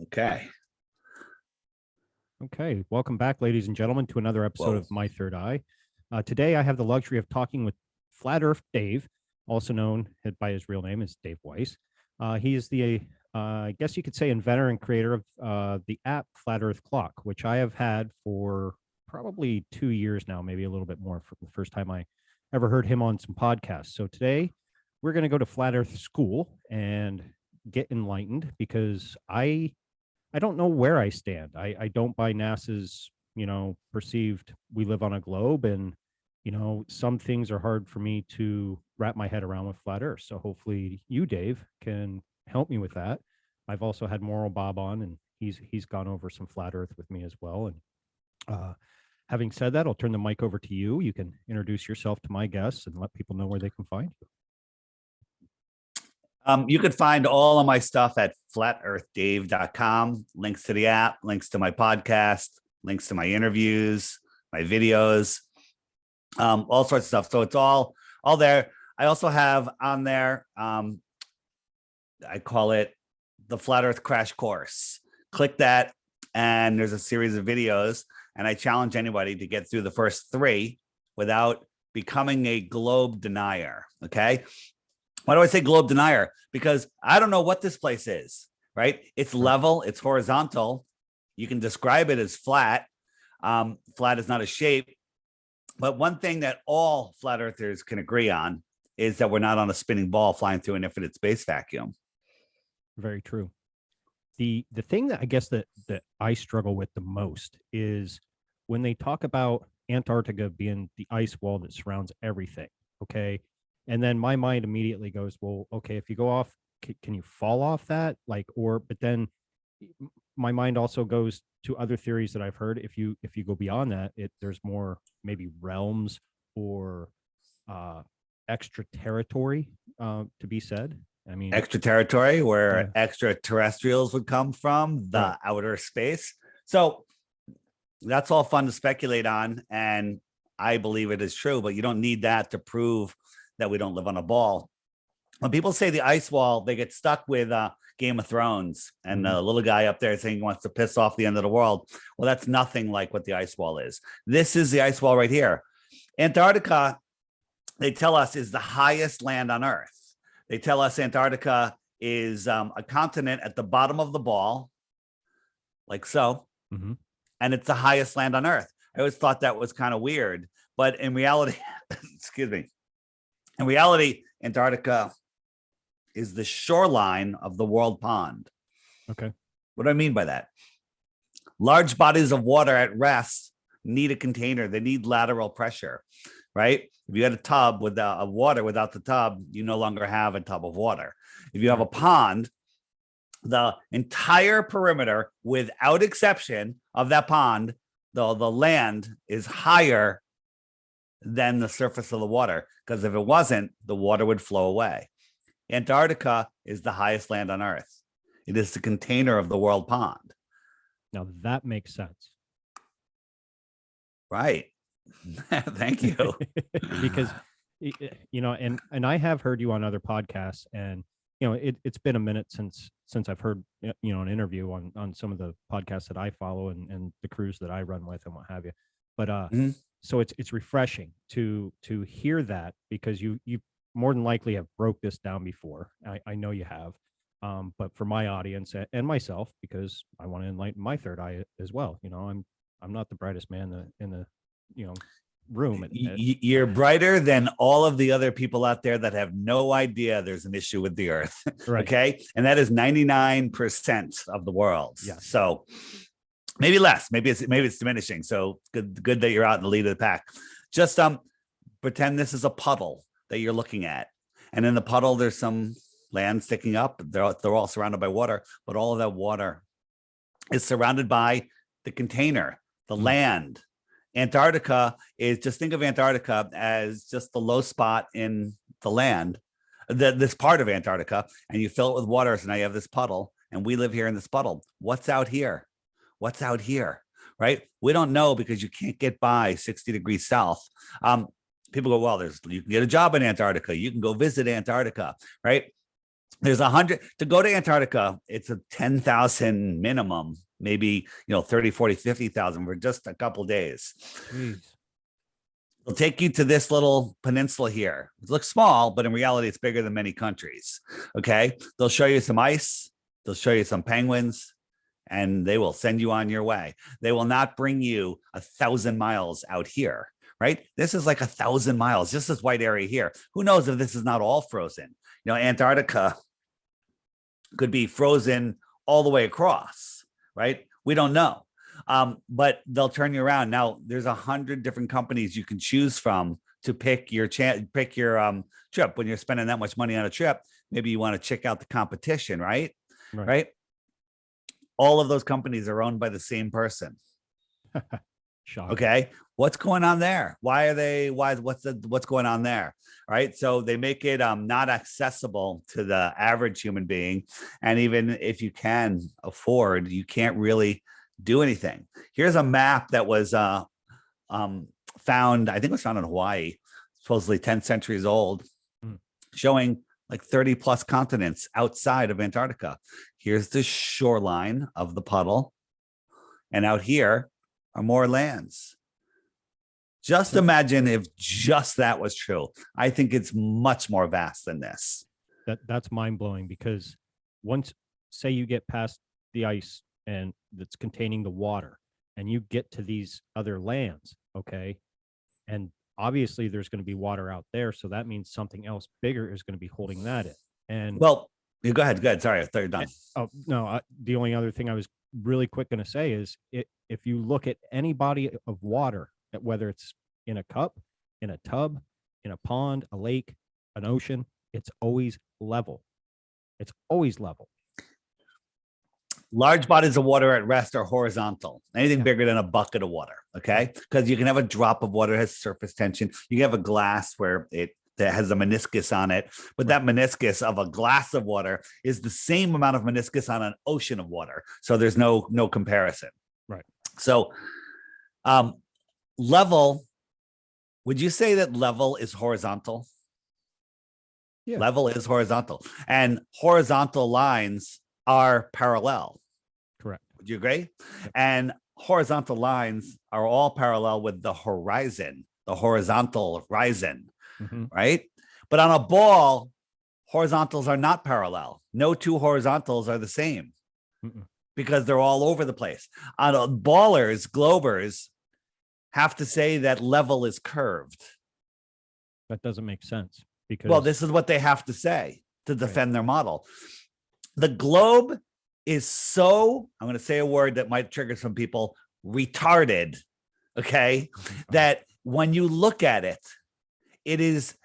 Okay. Okay, welcome back, ladies and gentlemen, to another episode of My Third Eye. Today, I have the luxury of talking with Flat Earth Dave, also known by his real name as Dave Weiss. He is I guess you could say, inventor and creator of the app Flat Earth Clock, which I have had for probably 2 years now, maybe a little bit more, from the first time I ever heard him on some podcasts. So today, we're going to go to Flat Earth School and get enlightened, because I don't know where I stand. I don't buy NASA's, perceived we live on a globe, and, some things are hard for me to wrap my head around with flat Earth. So hopefully you, Dave, can help me with that. I've also had Moral Bob on, and he's gone over some flat Earth with me as well. And having said that, I'll turn the mic over to you. You can introduce yourself to my guests and let people know where they can find you. You could find all of my stuff at flatearthdave.com. Links to the app, links to my podcast, links to my interviews, my videos, all sorts of stuff. So it's all there. I also have on there, I call it the Flat Earth Crash Course. Click that, and there's a series of videos, and I challenge anybody to get through the first 3 without becoming a globe denier. Okay. Why do I say globe denier? Because I don't know what this place is, right? It's level, it's horizontal. You can describe it as flat. Flat is not a shape. But one thing that all flat earthers can agree on is that we're not on a spinning ball flying through an infinite space vacuum. Very true. The thing that I guess that I struggle with the most is when they talk about Antarctica being the ice wall that surrounds everything. Okay. And then my mind immediately goes, well, okay, if you go off, can you fall off that? But then my mind also goes to other theories that I've heard. If you go beyond that, there's more maybe realms or extra territory to be said. I mean, extra territory where extraterrestrials would come from, the outer space. So that's all fun to speculate on. And I believe it is true, but you don't need that to prove that we don't live on a ball. When people say the ice wall, they get stuck with Game of Thrones and the little guy up there saying he wants to piss off the end of the world. Well, that's nothing like what the ice wall is. This is the ice wall right here. Antarctica, they tell us, is the highest land on Earth. They tell us Antarctica is a continent at the bottom of the ball, like so, and it's the highest land on Earth. I always thought that was kind of weird, but in reality, excuse me, in reality, Antarctica is the shoreline of the world pond. Okay. What do I mean by that? Large bodies of water at rest need a container. They need lateral pressure, right? If you had a tub without water without the tub, you no longer have a tub of water. If you have a pond, the entire perimeter, without exception of that pond, the land is higher than the surface of the water, because if it wasn't, the water would flow away. Antarctica is the highest land on Earth. It is the container of the world pond. Now that makes sense. Right. Thank you. Because, and I have heard you on other podcasts, and, it's been a minute since I've heard, an interview on some of the podcasts that I follow and the crews that I run with and what have you. But, so it's refreshing to hear that, because you more than likely have broke this down before. I know you have, but for my audience and myself, because I want to enlighten my third eye as well. I'm not the brightest man in the room. You're brighter than all of the other people out there that have no idea there's an issue with the Earth. Right. Okay, and that is 99% of the world. Yeah. So maybe less, maybe it's diminishing. So good that you're out in the lead of the pack. Just pretend this is a puddle that you're looking at, and in the puddle there's some land sticking up. They're all surrounded by water, but all of that water is surrounded by the container, the land. Antarctica is, just think of Antarctica as just the low spot in the land, this part of Antarctica, and you fill it with water. So now you have this puddle, and we live here in this puddle. What's out here? What's out here? Right? We don't know, because you can't get by 60 degrees south. People go, well, you can get a job in Antarctica. You can go visit Antarctica, right? There's 100 to go to Antarctica. It's a 10,000 minimum, maybe, 30, 40, 50,000 for just a couple days. Jeez. They'll take you to this little peninsula here. It looks small, but in reality, it's bigger than many countries. Okay. They'll show you some ice. They'll show you some penguins, and they will send you on your way. They will not bring you 1,000 miles out here, right? This is like 1,000 miles, just this white area here. Who knows if this is not all frozen? Antarctica could be frozen all the way across, right? We don't know. But they'll turn you around. Now, there's 100 different companies you can choose from to pick your trip. When you're spending that much money on a trip, maybe you want to check out the competition, right? Right. All of those companies are owned by the same person. Okay. What's going on there? What's going on there? Right. So they make it not accessible to the average human being. And even if you can afford, you can't really do anything. Here's a map that was found, I think it was found in Hawaii, supposedly 10 centuries old, showing like 30 plus continents outside of Antarctica. Here's the shoreline of the puddle. And out here are more lands. Just imagine if just that was true. I think it's much more vast than this. That's mind-blowing, because once, say, you get past the ice and that's containing the water, and you get to these other lands, okay, and obviously there's going to be water out there, so that means something else bigger is going to be holding that in. And well, go ahead. Sorry, I thought you're done. Oh no, the only other thing I was really quick going to say is, if you look at any body of water, whether it's in a cup, in a tub, in a pond, a lake, an ocean, it's always level. It's always level. Large bodies of water at rest are horizontal. Anything bigger than a bucket of water, okay? Because you can have a drop of water that has surface tension. You can have a glass that has a meniscus on it, but that meniscus of a glass of water is the same amount of meniscus on an ocean of water. So there's no comparison. Right. So level, would you say that level is horizontal? Yeah. Level is horizontal, and horizontal lines are parallel. Correct. Would you agree? Yep. And horizontal lines are all parallel with the horizon, the horizontal horizon, right? But on a ball, horizontals are not parallel. No two horizontals are the same because they're all over the place. On ballers, globers have to say that level is curved. That doesn't make sense, because, well, this is what they have to say to defend their model. The globe is so, I'm going to say a word that might trigger some people, retarded, okay? That when you look at it, it is,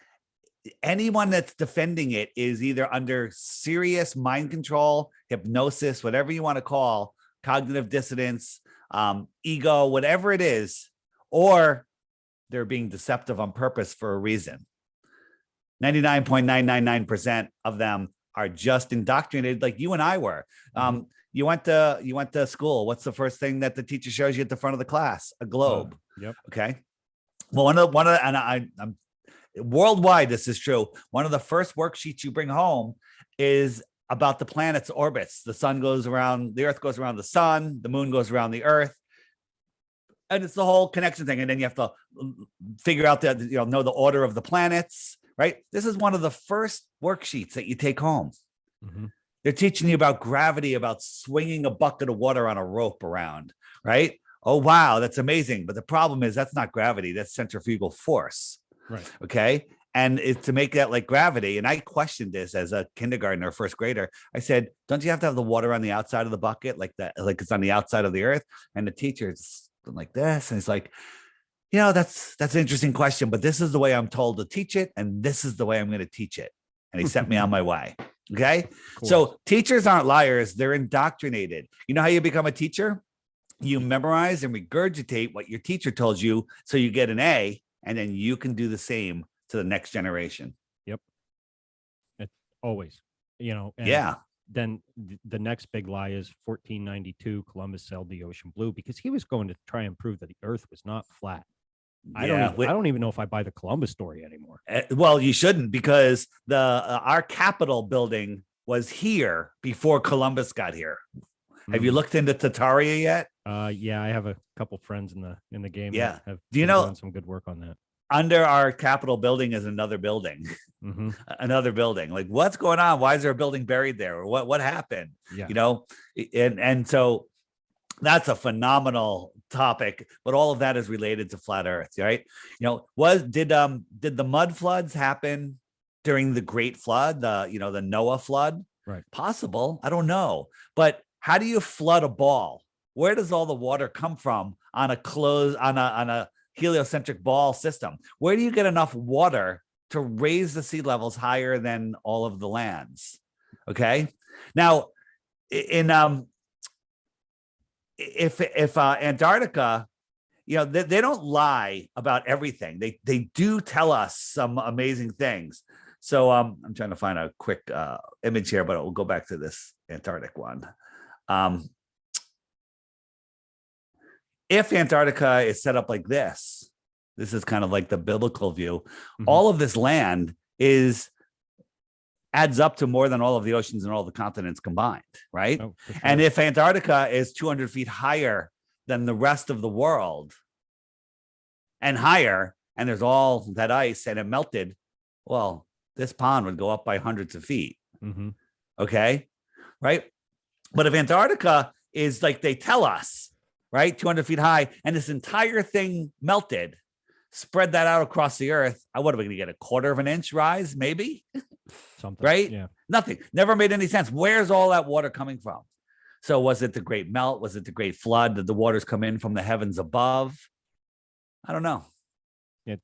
anyone that's defending it is either under serious mind control, hypnosis, whatever you want to call, cognitive dissonance, ego, whatever it is, or they're being deceptive on purpose for a reason. 99.999% of them are just indoctrinated like you and I were. You went to school. What's the first thing that the teacher shows you at the front of the class? A globe. Yep. Okay. Well, one of the, and I'm worldwide, this is true. One of the first worksheets you bring home is about the planet's orbits. The sun goes around, the earth goes around the sun, the moon goes around the earth. And it's the whole connection thing. And then you have to figure out that, know the order of the planets, right? This is one of the first worksheets that you take home. They're teaching you about gravity, about swinging a bucket of water on a rope around, right? Oh, wow, that's amazing. But the problem is that's not gravity, that's centrifugal force. Right. Okay. And it's to make that like gravity. And I questioned this as a kindergartner, first grader. I said, don't you have to have the water on the outside of the bucket like that? Like it's on the outside of the earth? And the teacher's like this. And he's like, that's an interesting question, but this is the way I'm told to teach it. And this is the way I'm going to teach it. And he sent me on my way. Okay. Cool. So teachers aren't liars. They're indoctrinated. You know how you become a teacher? You memorize and regurgitate what your teacher told you. So you get an A, and then you can do the same to the next generation. Yep. It always, and then the next big lie is 1492, Columbus sailed the ocean blue, because he was going to try and prove that the earth was not flat. I don't even know if I buy the Columbus story anymore. Well, you shouldn't, because our Capitol building was here before Columbus got here. Have you Mm. looked into Tartaria yet? Yeah, I have a couple friends in the game Yeah. that have Do you been know doing some good work on that. under our Capitol building is another building, Mm-hmm. another building. Like, what's going on? Why is there a building buried there? Or what happened? Yeah. You know, and so that's a phenomenal topic, but all of that is related to flat Earth, right? You know, did the mud floods happen during the Great Flood, the Noah flood? Right. Possible. I don't know. But how do you flood a ball? Where does all the water come from on a heliocentric ball system? Where do you get enough water to raise the sea levels higher than all of the lands? Okay. Now, in if Antarctica, they don't lie about everything. They do tell us some amazing things. So I'm trying to find a quick image here, but we'll go back to this Antarctic one. If Antarctica is set up like this is kind of like the biblical view. Mm-hmm. All of this land adds up to more than all of the oceans and all the continents combined, right? Oh, for sure. And if Antarctica is 200 feet higher than the rest of the world and higher, and there's all that ice and it melted, well, this pond would go up by hundreds of feet. Mm-hmm. Okay. Right. But if Antarctica is like they tell us, right, 200 feet high, and this entire thing melted, spread that out across the earth, what are we going to get? A quarter of an inch rise, maybe? Something. Right. Yeah. Nothing. Never made any sense. Where's all that water coming from? So was it the great melt? Was it the great flood? Did the waters come in from the heavens above? I don't know. Yeah.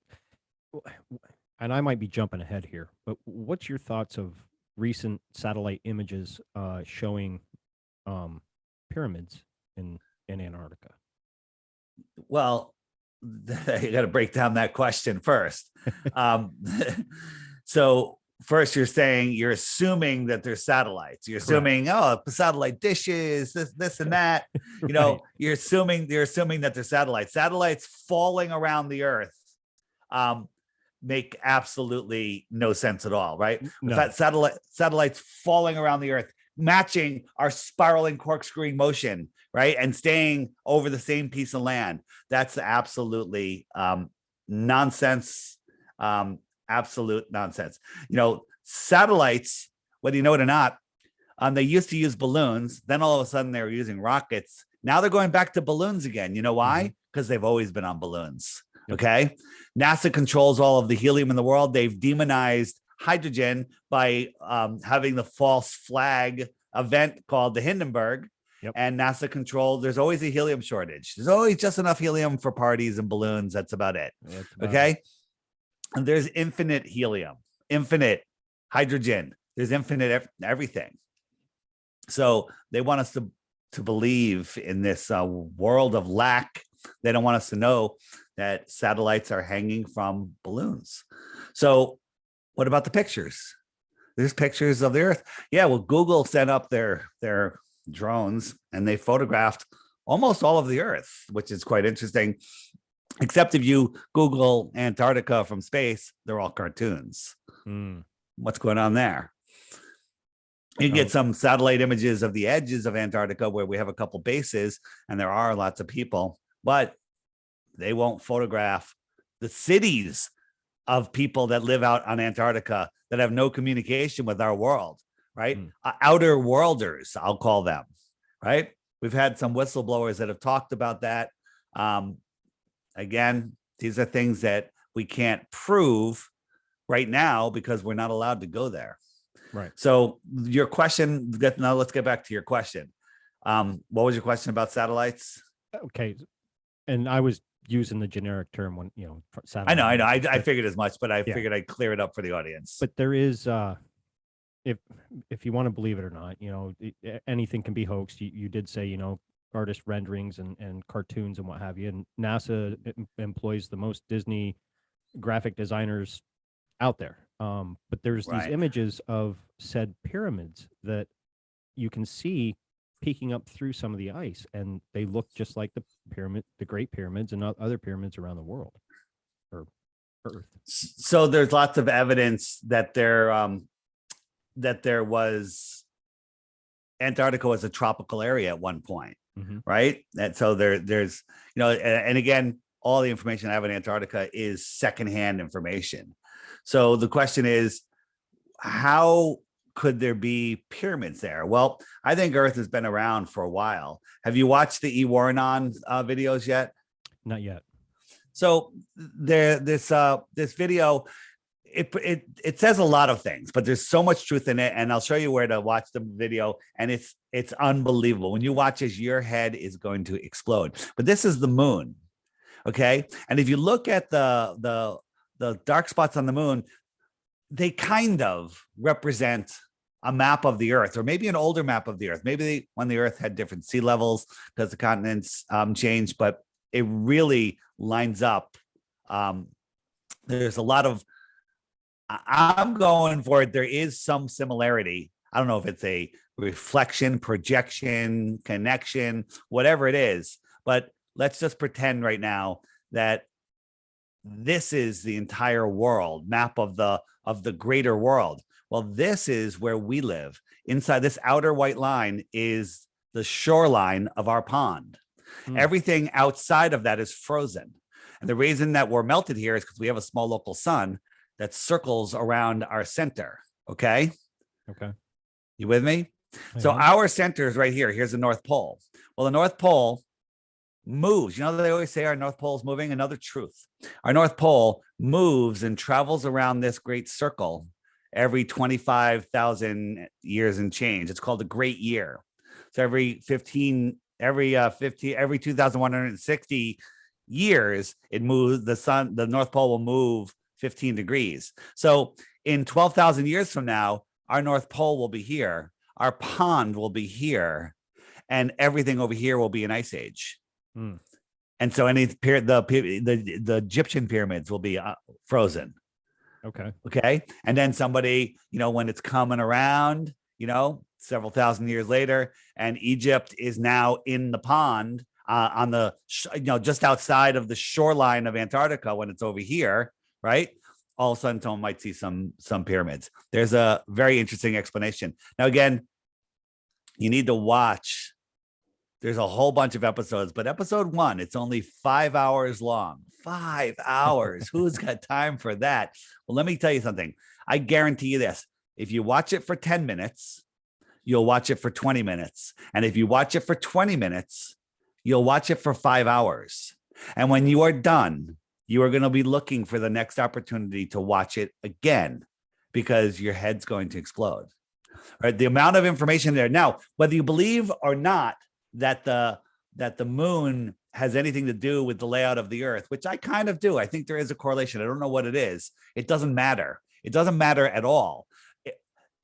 And I might be jumping ahead here, but what's your thoughts of recent satellite images showing pyramids in Antarctica? Well, you got to break down that question first. So first, you're assuming that there's satellites. You're assuming, satellite dishes, this and that. Right. You're assuming that there's satellites. Satellites falling around the Earth make absolutely no sense at all, right? No. That satellites falling around the Earth, matching our spiraling corkscrewing motion, right? And staying over the same piece of land. That's absolutely nonsense. Absolute nonsense. Satellites, whether you know it or not, they used to use balloons. Then all of a sudden they were using rockets. Now they're going back to balloons again. You know why? Because they've always been on balloons. Okay. NASA controls all of the helium in the world. They've demonized hydrogen by having the false flag event called the Hindenburg. Yep. And NASA controlled. There's always a helium shortage. There's always just enough helium for parties and balloons. That's about it. Okay. And there's infinite helium, infinite hydrogen. There's infinite everything. So they want us to believe in this world of lack. They don't want us to know that satellites are hanging from balloons. So what about the pictures? There's pictures of the Earth. Yeah, well, Google sent up their drones and they photographed almost all of the Earth, which is quite interesting. Except if you Google Antarctica from space, they're all cartoons. What's going on there? You can get some satellite images of the edges of Antarctica where we have a couple bases and there are lots of people, but they won't photograph the cities of people that live out on Antarctica that have no communication with our world, right? Outer worlders, I'll call them, right? We've had some whistleblowers that have talked about that. Again, these are things that we can't prove right now because we're not allowed to go there. Right. So your question, now let's get back to your question. What was your question about satellites? Okay. And I was using the generic term when, satellite. I know. I figured as much, but I figured I'd clear it up for the audience. But there is, if you want to believe it or not, anything can be hoaxed. You did say, artist renderings and cartoons and what have you. And NASA employs the most Disney graphic designers out there. But there's these images of said pyramids that you can see peeking up through some of the ice, and they look just like the Great Pyramids and other pyramids around the world or Earth. So there's lots of evidence that they're there was Antarctica was a tropical area at one point, right? And so there's, and again, all the information I have in Antarctica is secondhand information. So the question is, how could there be pyramids there? Well, I think Earth has been around for a while. Have you watched the Ewarrenon videos yet? Not yet. So this video, it says a lot of things, but there's so much truth in it. And I'll show you where to watch the video. And it's unbelievable. When you watch this, your head is going to explode. But this is the moon. Okay. And if you look at the dark spots on the moon, they kind of represent a map of the Earth, or maybe an older map of the Earth. Maybe when the Earth had different sea levels because the continents changed, but it really lines up. There's a lot of, I'm going for it. There is some similarity. I don't know if it's a reflection, projection, connection, whatever it is, but let's just pretend right now that this is the entire world map of the greater world. Well, this is where we live. Inside this outer white line is the shoreline of our pond. Everything outside of that is frozen. And the reason that we're melted here is because we have a small local sun that circles around our center. Okay. You with me? So our center is right here. Here's the North Pole. Well, the North Pole moves. They always say our North Pole is moving. Another truth. Our North Pole moves and travels around this great circle every 25,000 years and change. It's called a great year. So every 2,160 years, it moves. The North Pole will move 15 degrees. So in 12,000 years from now, our North Pole will be here. Our pond will be here, and everything over here will be an ice age. And so the Egyptian pyramids will be frozen. Okay. And then somebody, when it's coming around, several thousand years later, and Egypt is now in the pond on the, just outside of the shoreline of Antarctica when it's over here, right? All of a sudden, someone might see some pyramids. There's a very interesting explanation. Now, again, you need to watch. There's a whole bunch of episodes, but episode 1, it's only 5 hours long. 5 hours. Who's got time for that? Well, let me tell you something. I guarantee you this. If you watch it for 10 minutes, you'll watch it for 20 minutes. And if you watch it for 20 minutes, you'll watch it for 5 hours. And when you are done, you are going to be looking for the next opportunity to watch it again, because your head's going to explode. Right? The amount of information there. Now, whether you believe or not that the moon has anything to do with the layout of the Earth, which I kind of do. I think there is a correlation. I don't know what it is. It doesn't matter. It doesn't matter at all.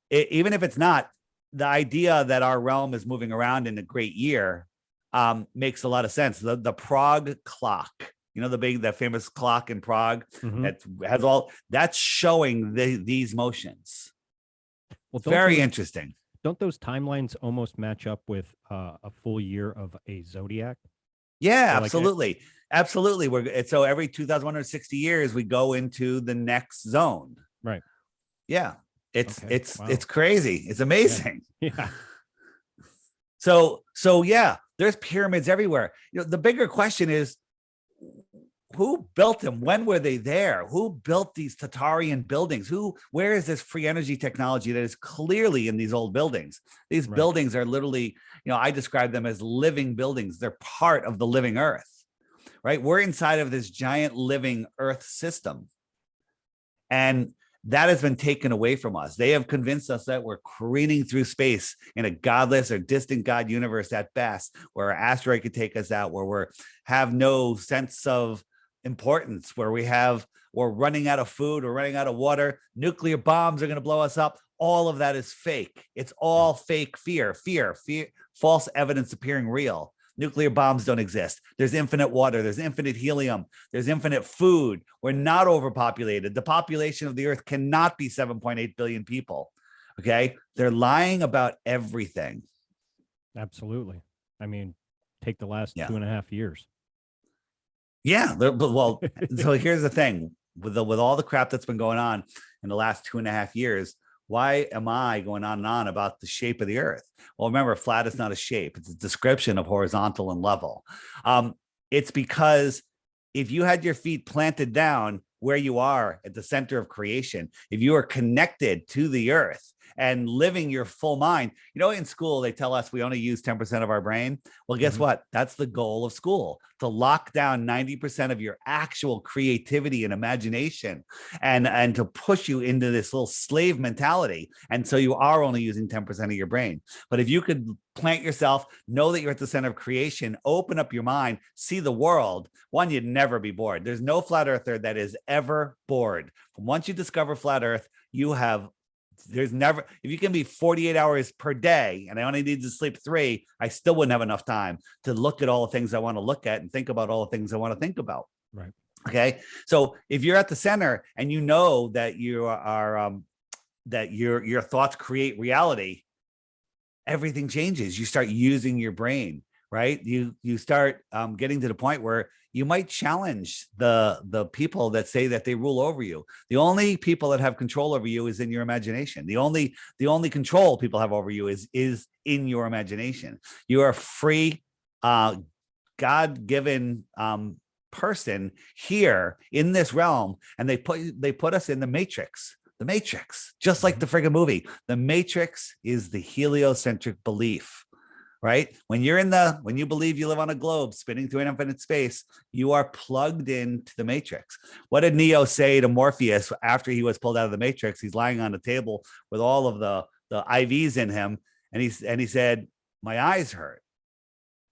Even if it's not, the idea that our realm is moving around in a great year makes a lot of sense. The Prague clock, the famous clock in Prague that has that's showing these motions. Well, very interesting. Don't those timelines almost match up with a full year of a zodiac? Yeah, absolutely. Absolutely. So every 2,160 years, we go into the next zone. Right. Yeah. It's crazy. It's amazing. Yeah. So yeah, there's pyramids everywhere. The bigger question is, who built them? When were they there? Who built these Tatarian buildings? Where is this free energy technology that is clearly in these old buildings? These buildings are literally, I describe them as living buildings. They're part of the living Earth, right? We're inside of this giant living Earth system. And that has been taken away from us. They have convinced us that we're careening through space in a godless or distant God universe at best, where an asteroid could take us out, where we have no sense of importance, where we're running out of food, we're running out of water, nuclear bombs are going to blow us up. All of that is fake. It's all fake fear, false evidence appearing real. Nuclear bombs don't exist. There's infinite water. There's infinite helium. There's infinite food. We're not overpopulated. The population of the Earth cannot be 7.8 billion people. Okay. They're lying about everything. Absolutely. I mean, take the last 2.5 years. Yeah. Well, so here's the thing with all the crap that's been going on in the last 2.5 years, why am I going on and on about the shape of the earth? Well, remember, flat is not a shape. It's a description of horizontal and level. It's because if you had your feet planted down where you are at the center of creation, if you are connected to the earth and living your full mind, in school, they tell us we only use 10% of our brain. Well, guess what? That's the goal of school, to lock down 90% of your actual creativity and imagination, and to push you into this little slave mentality. And so you are only using 10% of your brain. But if you could plant yourself, know that you're at the center of creation, open up your mind, see the world, one, you'd never be bored. There's no flat earther that is ever bored. Once you discover flat earth, there's never, if you can be 48 hours per day and I only need to sleep 3, I still wouldn't have enough time to look at all the things I want to look at and think about all the things I want to think about. Right. Okay. So if you're at the center and you know that you are, that your thoughts create reality, everything changes. You start using your brain, right? You start getting to the point where you might challenge the people that say that they rule over you. The only people that have control over you is in your imagination. The only control people have over you is in your imagination. You are free, God-given person here in this realm, and they put us in the matrix. The Matrix, just like the friggin' movie. The Matrix is the heliocentric belief, right? When you believe you live on a globe spinning through infinite space, you are plugged into the Matrix. What did Neo say to Morpheus after he was pulled out of the Matrix? He's lying on a table with all of the IVs in him, and he said, "My eyes hurt.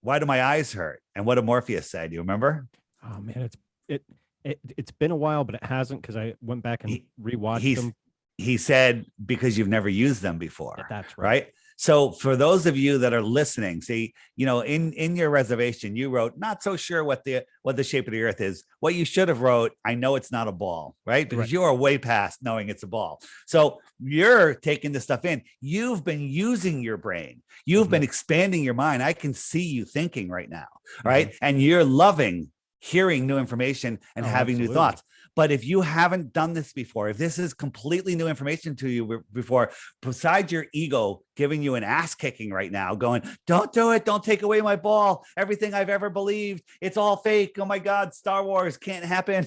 Why do my eyes hurt?" And what did Morpheus say? Do you remember? Oh man, it's been a while, but it hasn't, because I went back and rewatched them. He said, because you've never used them before. Yeah, that's right. So for those of you that are listening, see, in your reservation, you wrote, not so sure what the shape of the earth is. What you should have wrote, I know it's not a ball, right? Because you are way past knowing it's a ball. So you're taking this stuff in. You've been using your brain. You've been expanding your mind. I can see you thinking right now, right? And you're loving hearing new information and having new thoughts. But if you haven't done this before, if this is completely new information to you before, besides your ego giving you an ass kicking right now, going, don't do it, don't take away my ball, everything I've ever believed, it's all fake, oh my God, Star Wars can't happen.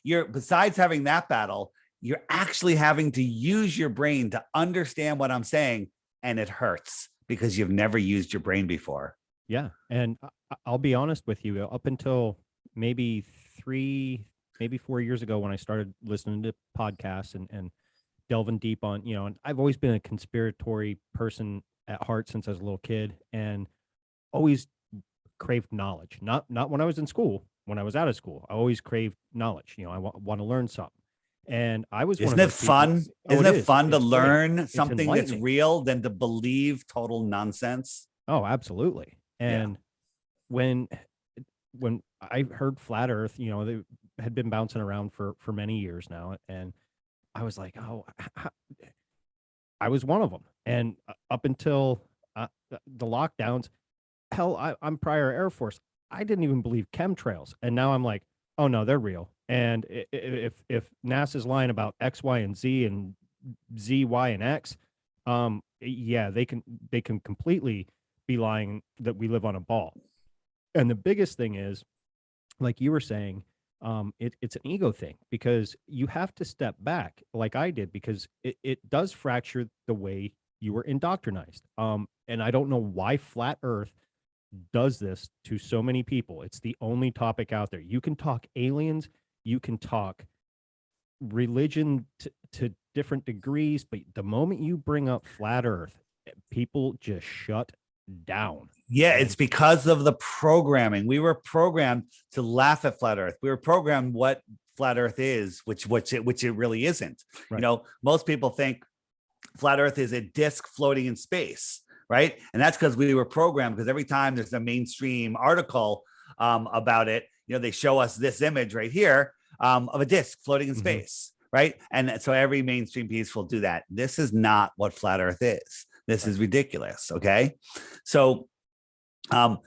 You're besides having that battle, you're actually having to use your brain to understand what I'm saying, and it hurts because you've never used your brain before. Yeah. And I'll be honest with you, up until maybe 4 years ago, when I started listening to podcasts and delving deep on, and I've always been a conspiratory person at heart since I was a little kid, and always craved knowledge. Not when I was in school, when I was out of school, I always craved knowledge. I want to learn something. And I was Isn't it fun? Isn't it fun to learn something that's real than to believe total nonsense? Oh, absolutely. And when I heard flat earth, they had been bouncing around for many years now, and I was like, oh, I was one of them. And up until the lockdowns, hell, I'm prior Air Force. I didn't even believe chemtrails, and now I'm like, oh no, they're real. And if NASA's lying about X, Y, and Z, and Z, Y, and X, yeah, they can completely be lying that we live on a ball. And the biggest thing is, like you were saying, it's an ego thing, because you have to step back, like I did, because it does fracture the way you were indoctrinized. And I don't know why flat earth does this to so many people. It's the only topic out there. You can talk aliens, you can talk religion to different degrees, but the moment you bring up flat earth, people just shut down. Yeah, it's because of the programming. We were programmed to laugh at flat earth. We were programmed what flat earth is, which it really isn't. Right. Most people think flat earth is a disc floating in space, right? And that's because we were programmed, because every time there's a mainstream article about it, they show us this image right here of a disc floating in space, right? And so every mainstream piece will do that. This is not what flat earth is. This is ridiculous. Okay. So, and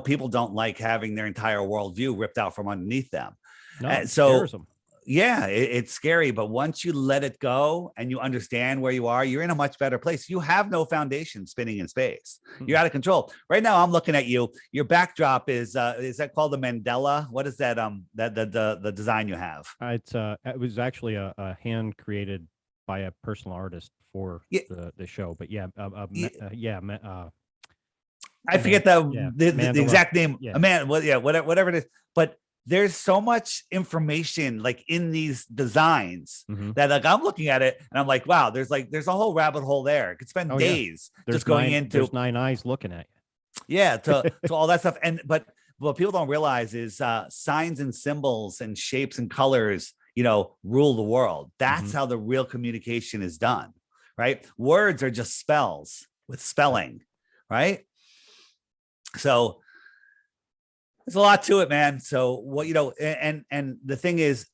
people don't like having their entire worldview ripped out from underneath them. No, so, them. Yeah, it's scary, but once you let it go and you understand where you are, you're in a much better place. You have no foundation spinning in space. You're out of control. Right now, I'm looking at you. Your backdrop is that called the Mandela? What is that? The design you have? It was actually a hand created by a personal artist for Yeah, the show. But yeah, I forget the Mandela. exact name. Yeah. A man, well, yeah, whatever it is. But there's so much information like in these designs that like I'm looking at it and I'm like, wow, there's a whole rabbit hole there. I could spend days just going into. There's 9 eyes looking at you. Yeah, to all that stuff. And but what people don't realize is signs and symbols and shapes and colors, rule the world. That's how the real communication is done, right? Words are just spells with spelling, right? So there's a lot to it, man. So what and the thing is,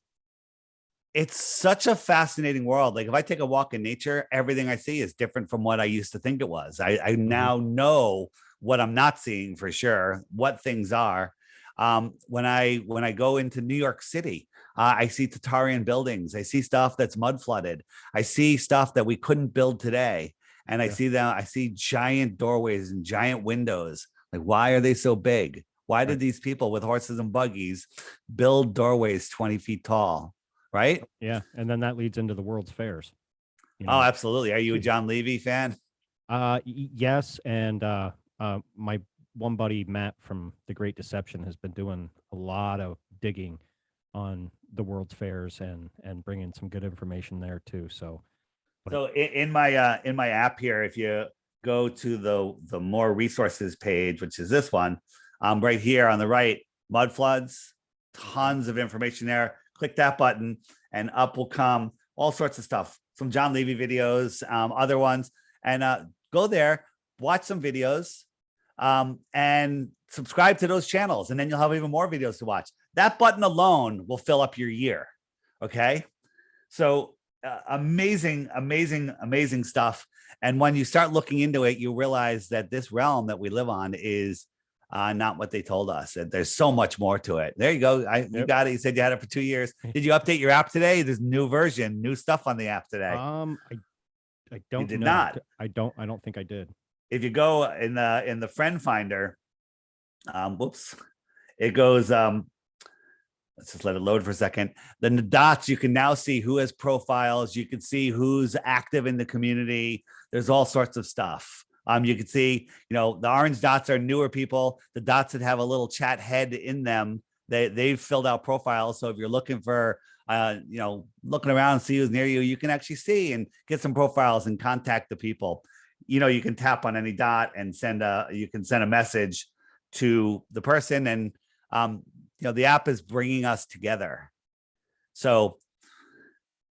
it's such a fascinating world. Like if I take a walk in nature, everything I see is different from what I used to think it was. I now know what I'm not seeing for sure, what things are. When I go into New York City, I see Tatarian buildings. I see stuff that's mud flooded. I see stuff that we couldn't build today. And I see giant doorways and giant windows. Like, why are they so big? Why did these people with horses and buggies build doorways 20 feet tall? Right? Yeah. And then that leads into the World's Fairs. Oh, absolutely. Are you a John Levy fan? Yes. And my one buddy, Matt from The Great Deception, has been doing a lot of digging on the World's Fairs and bringing some good information there too. So in my app here, if you go to the more resources page, which is this one, right here on the right, mud floods, tons of information there. Click that button and up will come all sorts of stuff. Some John Levy videos, other ones, and go there, watch some videos, and subscribe to those channels. And then you'll have even more videos to watch. That button alone will fill up your year. Okay. So amazing stuff. And when you start looking into it, you realize that this realm that we live on is not what they told us. There's so much more to it. There you go. You got it. You said you had it for 2 years. Did you update your app today? There's new version, new stuff on the app today. I don't. You did know. not. I don't think I did. If you go in the friend finder, it goes. Let's just let it load for a second. Then the dots, you can now see who has profiles. You can see who's active in the community. There's all sorts of stuff. You can see, the orange dots are newer people. The dots that have a little chat head in them, they've filled out profiles. So if you're looking for, looking around and see who's near you, you can actually see and get some profiles and contact the people. You can tap on any dot and send a message to the person, and the app is bringing us together. So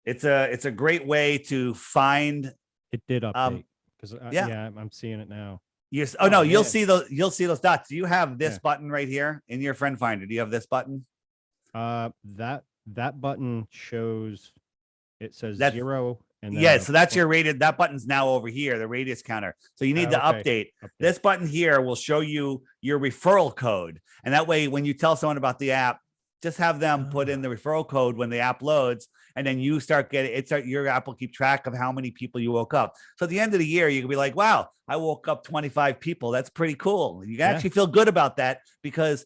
it's a great way to find. It did update. Because I'm seeing it now. You'll see those dots. Do you have this button right here in your friend finder? Do you have this button? That button shows, it says 0. And then so that's your rated. That button's now over here, the radius counter. So you need to update. This button here will show you your referral code. And that way, when you tell someone about the app, just have them put in the referral code when the app loads, and then you start getting your app will keep track of how many people you woke up. So at the end of the year, you can be like, wow, I woke up 25 people. That's pretty cool. You can actually feel good about that, because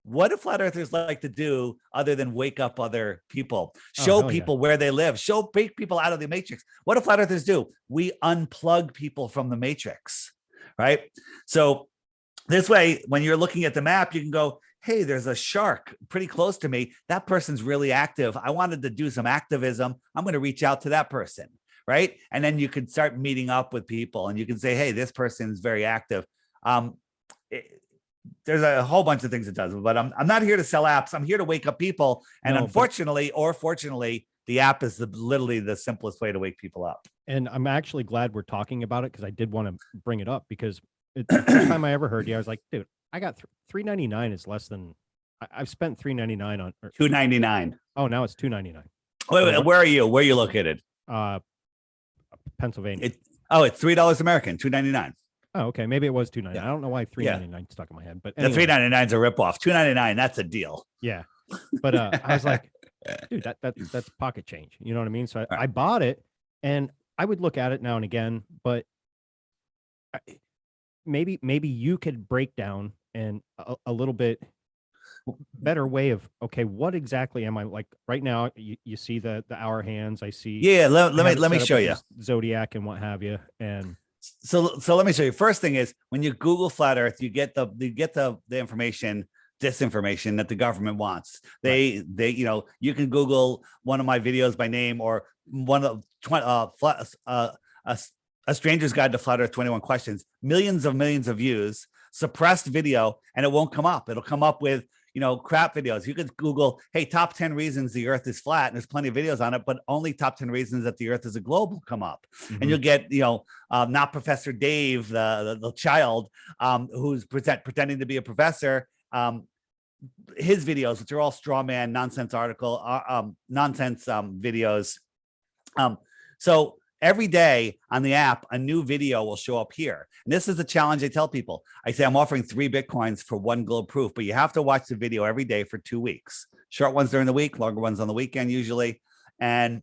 what do flat earthers like to do other than wake up other people, show people where they live, break people out of the matrix? What do flat earthers do? We unplug people from the matrix, right? So this way, when you're looking at the map, you can go, hey, there's a shark pretty close to me. That person's really active. I wanted to do some activism. I'm going to reach out to that person, right? And then you can start meeting up with people, and you can say, hey, this person is very active. There's a whole bunch of things it does, but I'm not here to sell apps. I'm here to wake up people. And unfortunately, or fortunately, the app is literally the simplest way to wake people up. And I'm actually glad we're talking about it, because I did want to bring it up, because it's the first time I ever heard you. I was like, dude, I got $3.99 is less than I've spent $3.99 on $2.99. Oh, now it's $2.99. Wait, where are you? Where are you located? Pennsylvania. It's $3 American, $2.99. Oh, okay. Maybe it was $2.99. I don't know why $3.99 stuck in my head, but anyway. The $3.99 is a ripoff. $2.99, that's a deal. Yeah. But I was like, dude, that's pocket change. You know what I mean? So Right. I bought it, and I would look at it now and again, but maybe you could break down and a little bit better way of, okay, what exactly am I like right now? You see the hour hands. I see. Yeah, I have it let me set up show with you. the Zodiac and what have you. And So let me show you. First thing is when you Google flat Earth, you get the information, disinformation that the government wants. They you can Google one of my videos by name or one of a stranger's guide to flat Earth 21 questions, millions of views, suppressed video, and it won't come up. It'll come up with crap videos. You could Google, hey, top 10 reasons the earth is flat. And there's plenty of videos on it, but only top 10 reasons that the earth is a globe will come up. And you'll get, not Professor Dave, the child who's pretending to be a professor. His videos, which are all straw man, nonsense videos. So every day on the app, a new video will show up here. And this is the challenge I tell people. I say, I'm offering 3 Bitcoins for 1 globe proof, but you have to watch the video every day for 2 weeks. Short ones during the week, longer ones on the weekend usually. And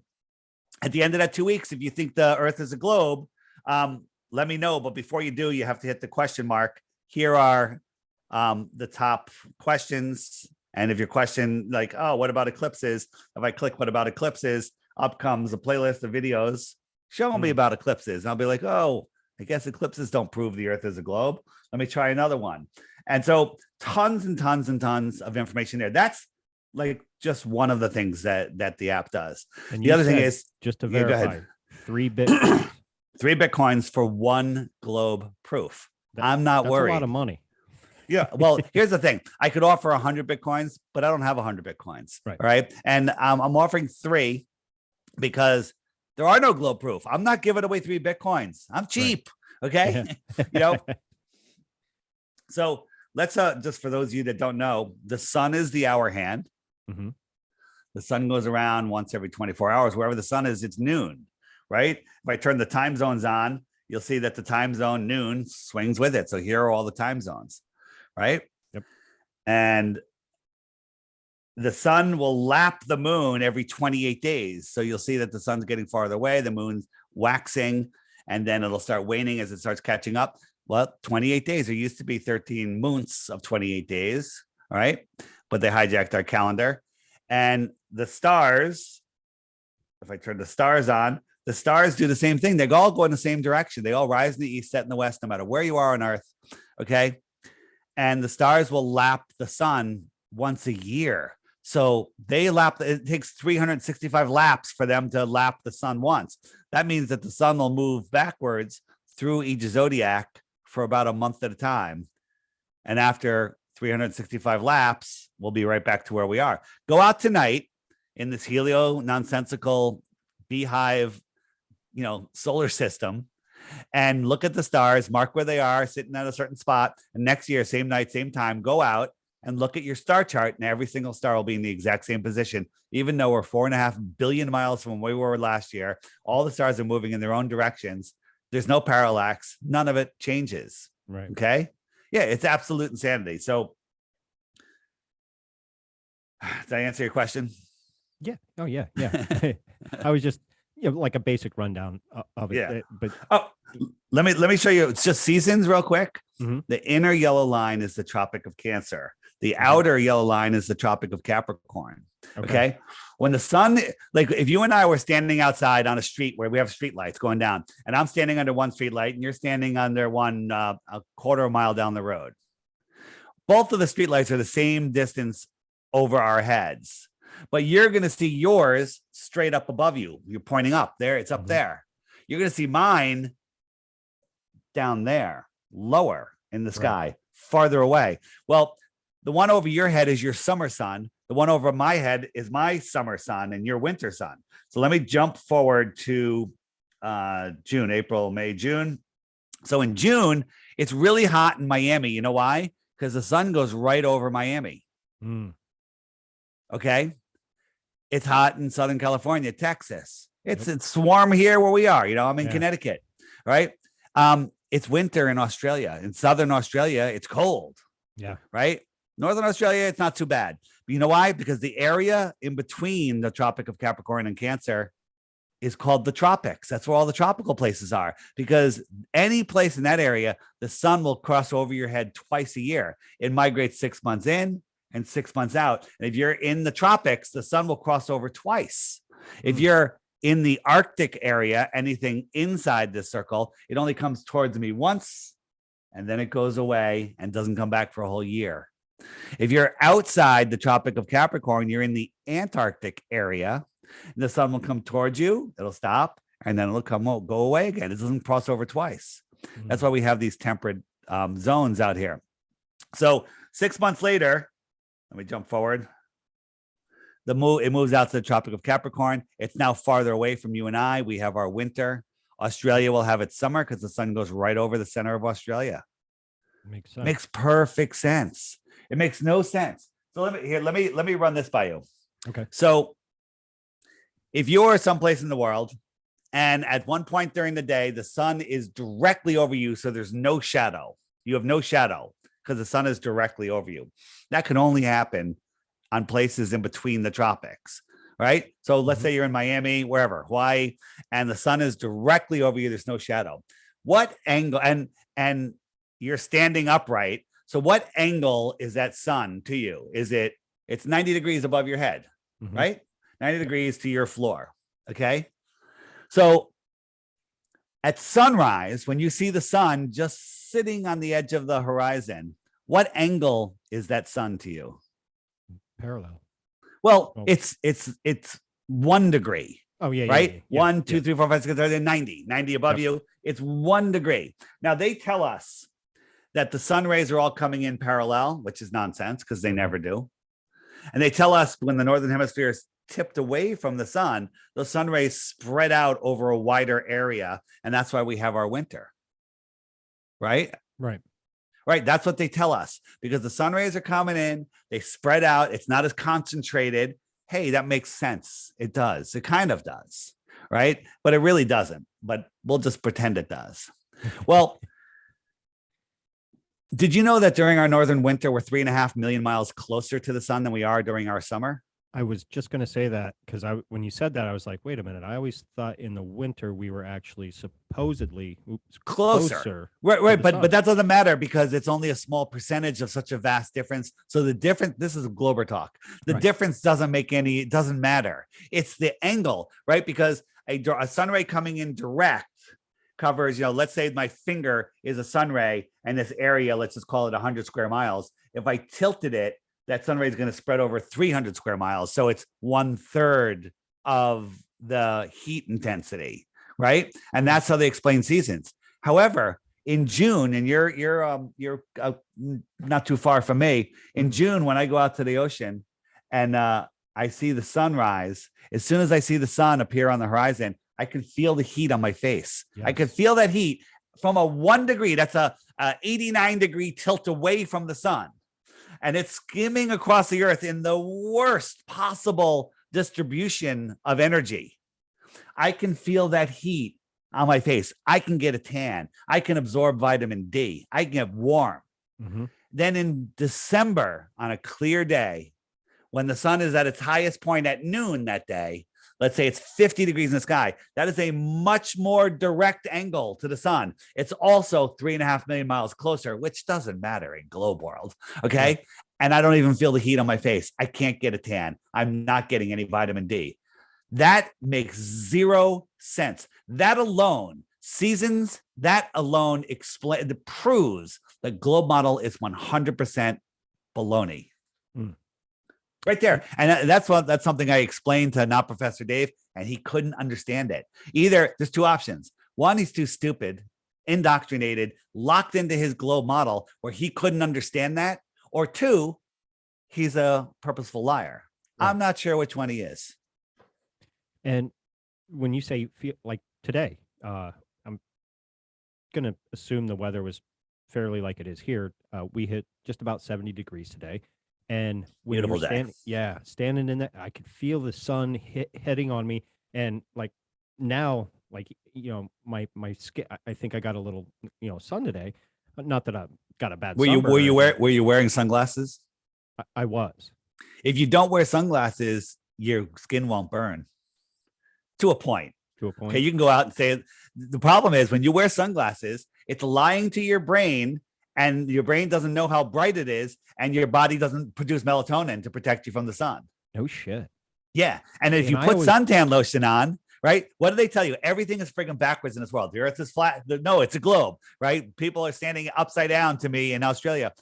at the end of that 2 weeks, if you think the earth is a globe, let me know. But before you do, you have to hit the question mark. Here are the top questions. And if your question like, oh, what about eclipses? If I click what about eclipses, up comes a playlist of videos showing me about eclipses. And I'll be like, oh, I guess eclipses don't prove the earth is a globe. Let me try another one. And so tons and tons and tons of information there. That's like just one of the things that the app does. And the other thing is, just to verify, 3 Bitcoins. 3 Bitcoins for 1 globe proof. I'm not worried. That's a lot of money. Yeah. Well, here's the thing. I could offer 100 Bitcoins, but I don't have 100 Bitcoins. Right. And I'm offering 3 because there are no globe proof. I'm not giving away 3 Bitcoins. I'm cheap. Right. Okay. So let's just for those of you that don't know, the sun is the hour hand. Mm-hmm. The sun goes around once every 24 hours. Wherever the sun is, it's noon. Right. If I turn the time zones on, you'll see that the time zone noon swings with it. So here are all the time zones. Right. Yep. And the sun will lap the moon every 28 days. So you'll see that the sun's getting farther away, the moon's waxing, and then it'll start waning as it starts catching up. Well, 28 days. There used to be 13 moons of 28 days. All right. But they hijacked our calendar. And the stars, if I turn the stars on, the stars do the same thing. They all go in the same direction. They all rise in the east, set in the west, no matter where you are on Earth. Okay. And the stars will lap the sun once a year. So they lap, it takes 365 laps for them to lap the sun once. That means that the sun will move backwards through each zodiac for about a month at a time. And after 365 laps, we'll be right back to where we are. Go out tonight in this helio nonsensical beehive, solar system and look at the stars, mark where they are sitting at a certain spot. And next year, same night, same time, go out and look at your star chart, and every single star will be in the exact same position. Even though we're 4.5 billion miles from where we were last year, all the stars are moving in their own directions. There's no parallax. None of it changes. Right. Okay. Yeah. It's absolute insanity. So did I answer your question? Yeah. Oh yeah. Yeah. I was just, like a basic rundown of it. Yeah. But let me show you. It's just seasons real quick. Mm-hmm. The inner yellow line is the Tropic of Cancer. The outer yellow line is the Tropic of Capricorn. Okay. When the sun, like if you and I were standing outside on a street where we have street lights going down, and I'm standing under one street light and you're standing under one a quarter mile down the road. Both of the street lights are the same distance over our heads, but you're going to see yours straight up above you. You're pointing up there. It's up there. You're going to see mine down there, lower in the sky, farther away. Well, the one over your head is your summer sun. The one over my head is my summer sun and your winter sun. So let me jump forward to June, April, May, June. So in June, it's really hot in Miami. You know why? Because the sun goes right over Miami. Okay. It's hot in Southern California, Texas. It's warm here where we are. I'm in Connecticut, right? It's winter in Australia. In Southern Australia, it's cold. Yeah. Right. Northern Australia, it's not too bad. But you know why? Because the area in between the Tropic of Capricorn and Cancer is called the tropics. That's where all the tropical places are, because any place in that area, the sun will cross over your head twice a year. It migrates 6 months in and 6 months out. And if you're in the tropics, the sun will cross over twice. If you're in the Arctic area, anything inside this circle, it only comes towards me once and then it goes away and doesn't come back for a whole year. If you're outside the Tropic of Capricorn, you're in the Antarctic area, the sun will come towards you, it'll stop, and then it'll go away again. It doesn't cross over twice. That's why we have these temperate zones out here. So 6 months later, let me jump forward. It moves out to the Tropic of Capricorn. It's now farther away from you and I. We have our winter. Australia will have its summer because the sun goes right over the center of Australia. Makes sense. Makes perfect sense. It makes no sense. So let me run this by you. Okay. So if you're someplace in the world and at one point during the day, the sun is directly over you, so there's no shadow. You have no shadow because the sun is directly over you. That can only happen on places in between the tropics, right? So let's say you're in Miami, wherever, Hawaii, and the sun is directly over you. There's no shadow. What angle, and you're standing upright. So what angle is that sun to you? It's 90 degrees above your head, right? 90 degrees to your floor. Okay. So at sunrise, when you see the sun just sitting on the edge of the horizon, what angle is that sun to you? Parallel. Well, it's 1 degree. Oh, yeah. Right. Yeah. 1, 2, 3, 4, 5, 6, 7, 8, 90 above you. It's 1 degree. Now they tell us that the sun rays are all coming in parallel, which is nonsense because they never do. And they tell us when the northern hemisphere is tipped away from the sun, those sun rays spread out over a wider area. And that's why we have our winter. Right. That's what they tell us, because the sun rays are coming in, they spread out. It's not as concentrated. Hey, that makes sense. It does. It kind of does. Right. But it really doesn't. But we'll just pretend it does. Well, did you know that during our northern winter, we're 3.5 million miles closer to the sun than we are during our summer? I was just going to say that because when you said that, I was like, wait a minute. I always thought in the winter we were actually supposedly closer. Right. But that doesn't matter because it's only a small percentage of such a vast difference. So the difference, this is Glober talk. The difference doesn't it doesn't matter. It's the angle, right? Because a sun ray coming in direct covers, let's say my finger is a sun ray and this area, let's just call it 100 square miles. If I tilted it, that sun ray is going to spread over 300 square miles. So it's 1/3 of the heat intensity, right? And that's how they explain seasons. However, in June, and you're not too far from me, in June, when I go out to the ocean and I see the sunrise, as soon as I see the sun appear on the horizon, I can feel the heat on my face. Yes. I can feel that heat from a 1 degree. That's a 89 degree tilt away from the sun. And it's skimming across the earth in the worst possible distribution of energy. I can feel that heat on my face. I can get a tan. I can absorb vitamin D. I can get warm. Then in December, on a clear day, when the sun is at its highest point at noon that day, let's say it's 50 degrees in the sky, that is a much more direct angle to the sun. It's also 3.5 million miles closer, which doesn't matter in globe world. Okay. Yeah. And I don't even feel the heat on my face. I can't get a tan. I'm not getting any vitamin D. That makes zero sense. That alone, seasons, that alone proves the globe model is 100% baloney. Right there. And that's something I explained to not Professor Dave, and he couldn't understand it. Either there's two options. One, he's too stupid, indoctrinated, locked into his globe model where he couldn't understand that. Or two, he's a purposeful liar. Right. I'm not sure which one he is. And when you say feel like today, I'm going to assume the weather was fairly like it is here. We hit just about 70 degrees today. And when beautiful day. Standing in that, I could feel the sun hitting on me. And like now, like, my skin, I think I got a little, sun today. Not that I got a bad sunburn. Were you wearing sunglasses? I was. If you don't wear sunglasses, your skin won't burn to a point. To a point. Okay, you can go out and say the problem is when you wear sunglasses, it's lying to your brain, and your brain doesn't know how bright it is, and your body doesn't produce melatonin to protect you from the sun. No shit. Yeah, and if you put suntan lotion on, right? What do they tell you? Everything is freaking backwards in this world. The earth is flat. No, it's a globe, right? People are standing upside down to me in Australia.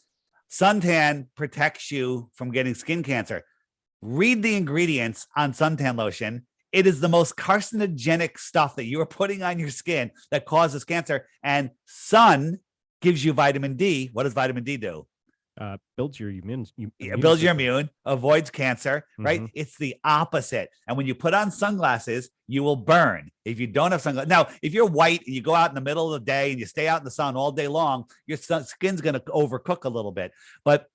Suntan protects you from getting skin cancer. Read the ingredients on suntan lotion. It is the most carcinogenic stuff that you are putting on your skin that causes cancer. And sun gives you vitamin D. What does vitamin D do? Builds your immune. Builds your immune, avoids cancer, right? Mm-hmm. It's the opposite. And when you put on sunglasses, you will burn. If you don't have sunglasses, now, if you're white and you go out in the middle of the day and you stay out in the sun all day long, your skin's going to overcook a little bit. But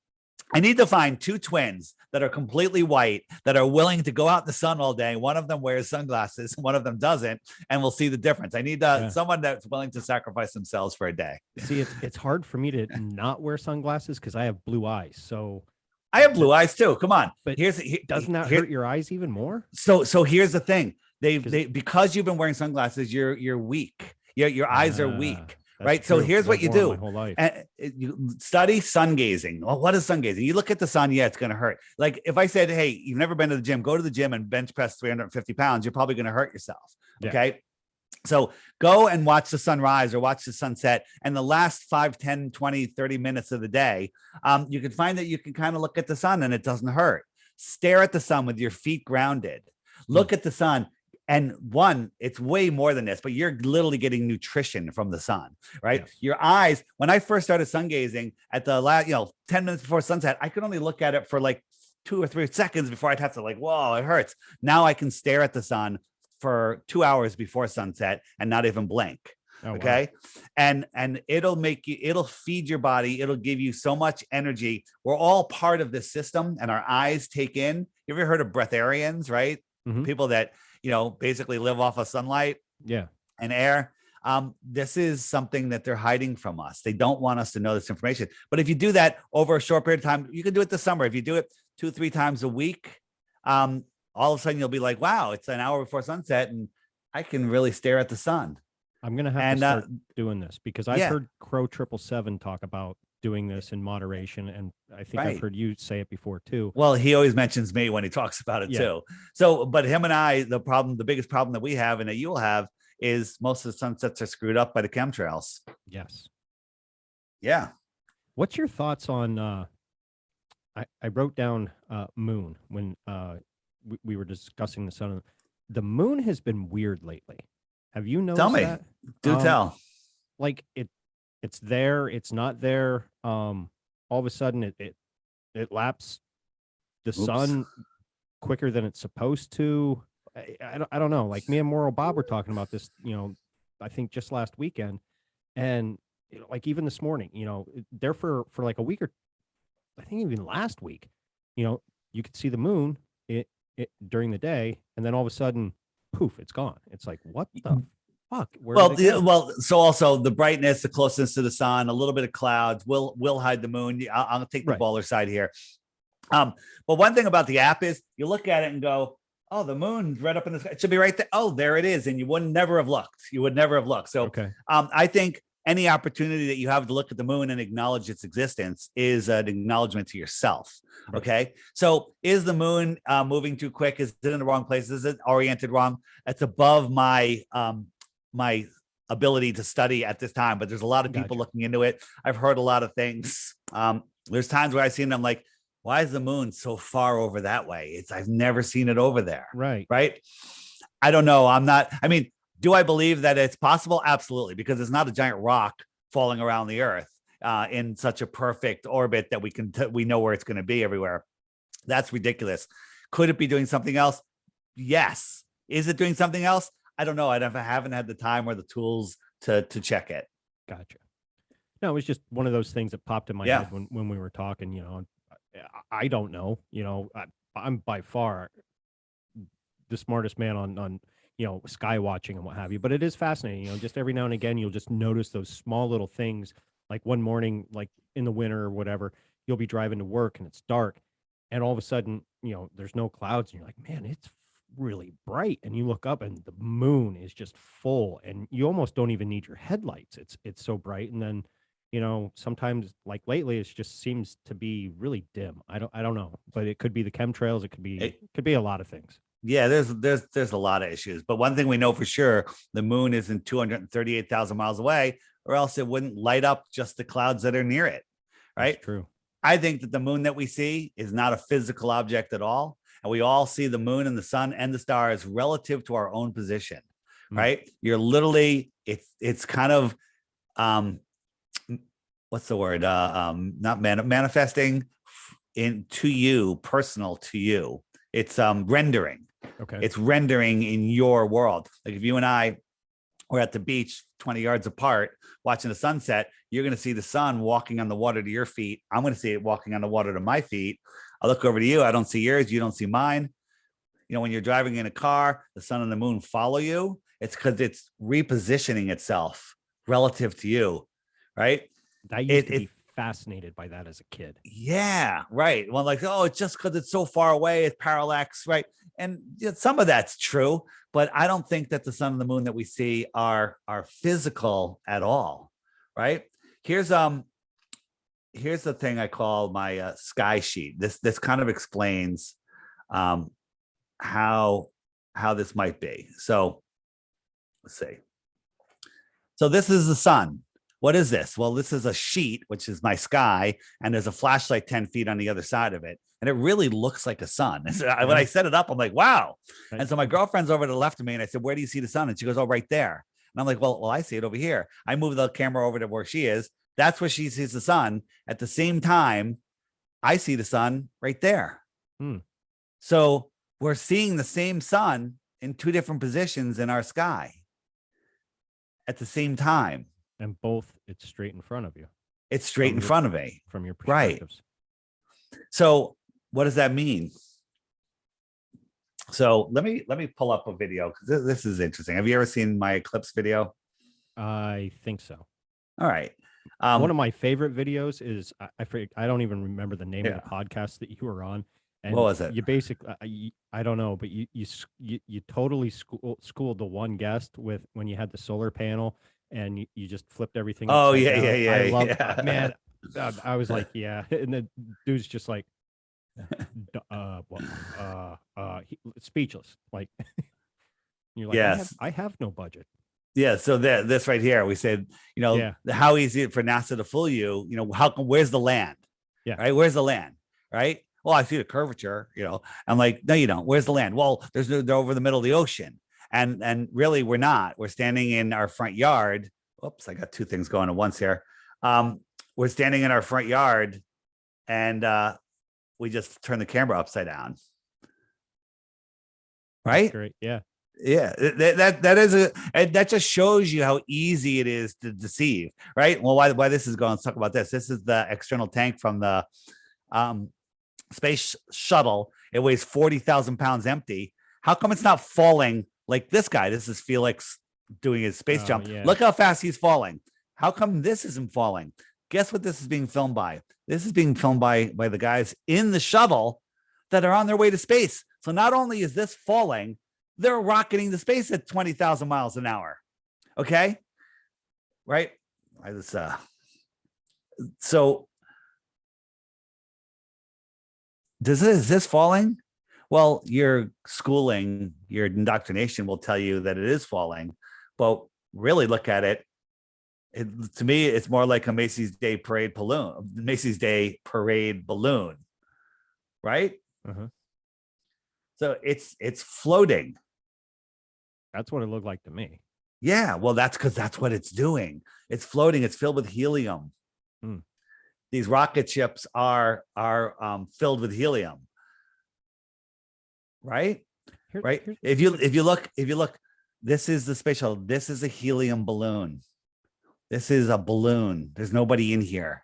I need to find two twins that are completely white that are willing to go out in the sun all day. One of them wears sunglasses, one of them doesn't, and we'll see the difference. I need someone that's willing to sacrifice themselves for a day. See, it's hard for me to not wear sunglasses because I have blue eyes. So I have blue eyes too. Come on, but doesn't that hurt your eyes even more? So here's the thing: they because you've been wearing sunglasses, you're weak. Your eyes are weak. Right. True. So here's what you do. My whole life. You study sun gazing. Well, what is sun gazing? You look at the sun. Yeah, it's going to hurt. Like if I said, hey, you've never been to the gym, go to the gym and bench press 350 pounds. You're probably going to hurt yourself. Okay. Yeah. So go and watch the sunrise or watch the sunset. And the last 5, 10, 20, 30 minutes of the day, you can find that you can kind of look at the sun and it doesn't hurt. Stare at the sun with your feet grounded. Look at the sun. And one, it's way more than this, but you're literally getting nutrition from the sun, right? Yes. Your eyes, when I first started sun gazing at the last, 10 minutes before sunset, I could only look at it for like 2 or 3 seconds before I'd have to whoa, it hurts. Now I can stare at the sun for 2 hours before sunset and not even blink. Oh, okay. Wow. And it'll feed your body. It'll give you so much energy. We're all part of this system, and our eyes take in. You ever heard of breatharians, right? Mm-hmm. People that, basically live off of sunlight and air. This is something that they're hiding from us. They don't want us to know this information. But if you do that over a short period of time, you can do it this summer. If you do it 2-3 times a week, all of a sudden you'll be like, wow, it's an hour before sunset and I can really stare at the sun. I'm going to have to start doing this because I've heard Crow 777 talk about doing this in moderation, and I think I've heard you say it before too. Well, he always mentions me when he talks about it too. So, but him and I, the biggest problem that we have and that you'll have is most of the sunsets are screwed up by the chemtrails. Yes. Yeah. What's your thoughts on? I wrote down moon when we were discussing the sun. The moon has been weird lately. Have you noticed? Tell me. That? Do tell. Like it's there, it's not there. All of a sudden it laps the sun quicker than it's supposed to. I don't know. Like me and Moral Bob were talking about this, I think just last weekend, and like even this morning, there for like a week, or I think even last week, you could see the moon it during the day, and then all of a sudden, poof, it's gone. It's like, what the fuck? So also the brightness, the closeness to the sun, a little bit of clouds will hide the moon. I'll take the baller side here. But one thing about the app is you look at it and go, oh, the moon's right up in the sky. It should be right there. Oh, there it is. And you would never have looked. So I think any opportunity that you have to look at the moon and acknowledge its existence is an acknowledgement to yourself. Right. Okay. So is the moon moving too quick? Is it in the wrong place? Is it oriented wrong? That's above my my ability to study at this time, but there's a lot of people looking into it. I've heard a lot of things. There's times where I've seen them like, why is the moon so far over that way? I've never seen it over there. Right. I don't know. Do I believe that it's possible? Absolutely. Because it's not a giant rock falling around the earth in such a perfect orbit that we know where it's going to be everywhere. That's ridiculous. Could it be doing something else? Yes. Is it doing something else? I don't know. I haven't had the time or the tools to check it. Gotcha. No, it was just one of those things that popped in my head when we were talking, I don't know, I'm by far the smartest man on sky watching and what have you, but it is fascinating, just every now and again, you'll just notice those small little things. Like one morning, like in the winter or whatever, you'll be driving to work and it's dark and all of a sudden, there's no clouds, and you're like, man, it's really bright, and you look up and the moon is just full, and you almost don't even need your headlights. It's so bright. And then, sometimes, like lately, it just seems to be really dim. I don't know, but it could be the chemtrails. It could be a lot of things. Yeah, there's a lot of issues, but one thing we know for sure, the moon isn't 238,000 miles away, or else it wouldn't light up just the clouds that are near it, right? That's true. I think that the moon that we see is not a physical object at all, and we all see the moon and the sun and the stars relative to our own position, right? You're literally, it's kind of what's the word? Not manifesting into you, personal to you. It's rendering. Okay. It's rendering in your world. Like if you and I were at the beach 20 yards apart watching the sunset, you're going to see the sun walking on the water to your feet. I'm going to see it walking on the water to my feet. I look over to you. I don't see yours. You don't see mine. When you're driving in a car, the sun and the moon follow you. It's because it's repositioning itself relative to you, right? I used to be fascinated by that as a kid. Yeah, right. Well, like, oh, it's just because it's so far away, it's parallax, right? And some of that's true, but I don't think that the sun and the moon that we see are physical at all, right? Here's the thing I call my sky sheet. This kind of explains how this might be. So let's see. So this is the sun. What is this? Well, this is a sheet, which is my sky, and there's a flashlight 10 feet on the other side of it. And it really looks like a sun. So when I set it up, I'm like, wow. And so my girlfriend's over to the left of me, and I said, where do you see the sun? And she goes, oh, right there. And I'm like, well, I see it over here. I move the camera over to where she is. That's where she sees the sun. At the same time, I see the sun right there. So we're seeing the same sun in two different positions in our sky at the same time. And both, it's straight in front of you. It's straight in front of me. From your perspectives. Right. So what does that mean? So let me pull up a video, because this is interesting. Have you ever seen my eclipse video? I think so. All right. One of my favorite videos is, I don't even remember the name of the podcast that you were on. And what was it? You basically, I don't know, but you totally schooled the one guest with when you had the solar panel, and you just flipped everything. Oh, yeah. I love, man. I was like, yeah. And the dude's just like, speechless. Like, you're like, yes, I have no budget. Yeah. So this right here, we said, how easy for NASA to fool you? Where's the land? Yeah. Right. Where's the land? Right. Well, I see the curvature, I'm like, no, you don't. Where's the land? Well, they're over the middle of the ocean. And really, we're not. We're standing in our front yard. Oops, I got two things going at once here. We're standing in our front yard, and we just turn the camera upside down. Right? That's great. Yeah. Yeah, that just shows you how easy it is to deceive, right? Well, why this is going, let's talk about this. This is the external tank from the space shuttle. It weighs 40,000 pounds empty. How come it's not falling like this guy? This is Felix doing his space jump. Yeah. Look how fast he's falling. How come this isn't falling? Guess what this is being filmed by? This is being filmed by the guys in the shuttle that are on their way to space. So not only is this falling, they're rocketing to space at 20,000 miles an hour. Okay. Right. So is this falling? Well, your schooling, your indoctrination will tell you that it is falling, but really look at it. To me, it's more like a Macy's Day Parade balloon, right? Uh-huh. So it's floating. That's what it looked like to me. Yeah, well, that's because that's what it's doing. It's floating. It's filled with helium. These rocket ships are filled with helium, right? Right. If you look, this is the space shuttle. This is a helium balloon. This is a balloon. There's nobody in here.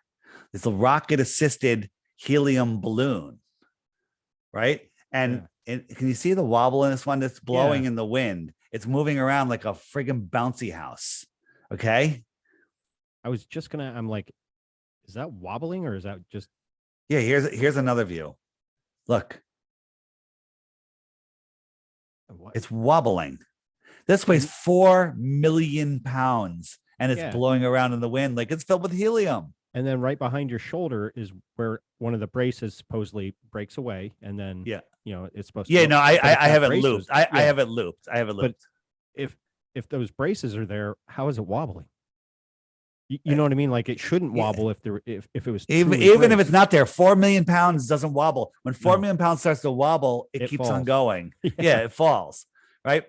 It's a rocket-assisted helium balloon, right? And can you see the wobble in this one? That's blowing in the wind. It's moving around like a friggin' bouncy house. Okay. I was just I'm like, is that wobbling or is that just? Yeah. Here's another view. Look, What? it's wobbling. This weighs 4 million pounds and it's Yeah. blowing around in the wind like it's filled with helium. And then right behind your shoulder is where one of the braces supposedly breaks away, and then Yeah. It's supposed to. Yeah, go. no, But if I that have it brace looped. was- I yeah. have it looped. I have it But looped. if those braces are there, how is it wobbling? You know what I mean? Like it shouldn't Yeah. wobble if it was Even truly if it's braced. not there, 4 million pounds doesn't wobble. When 4 No. million pounds starts to wobble, it keeps on falls. going. Yeah. Yeah, it falls. Right.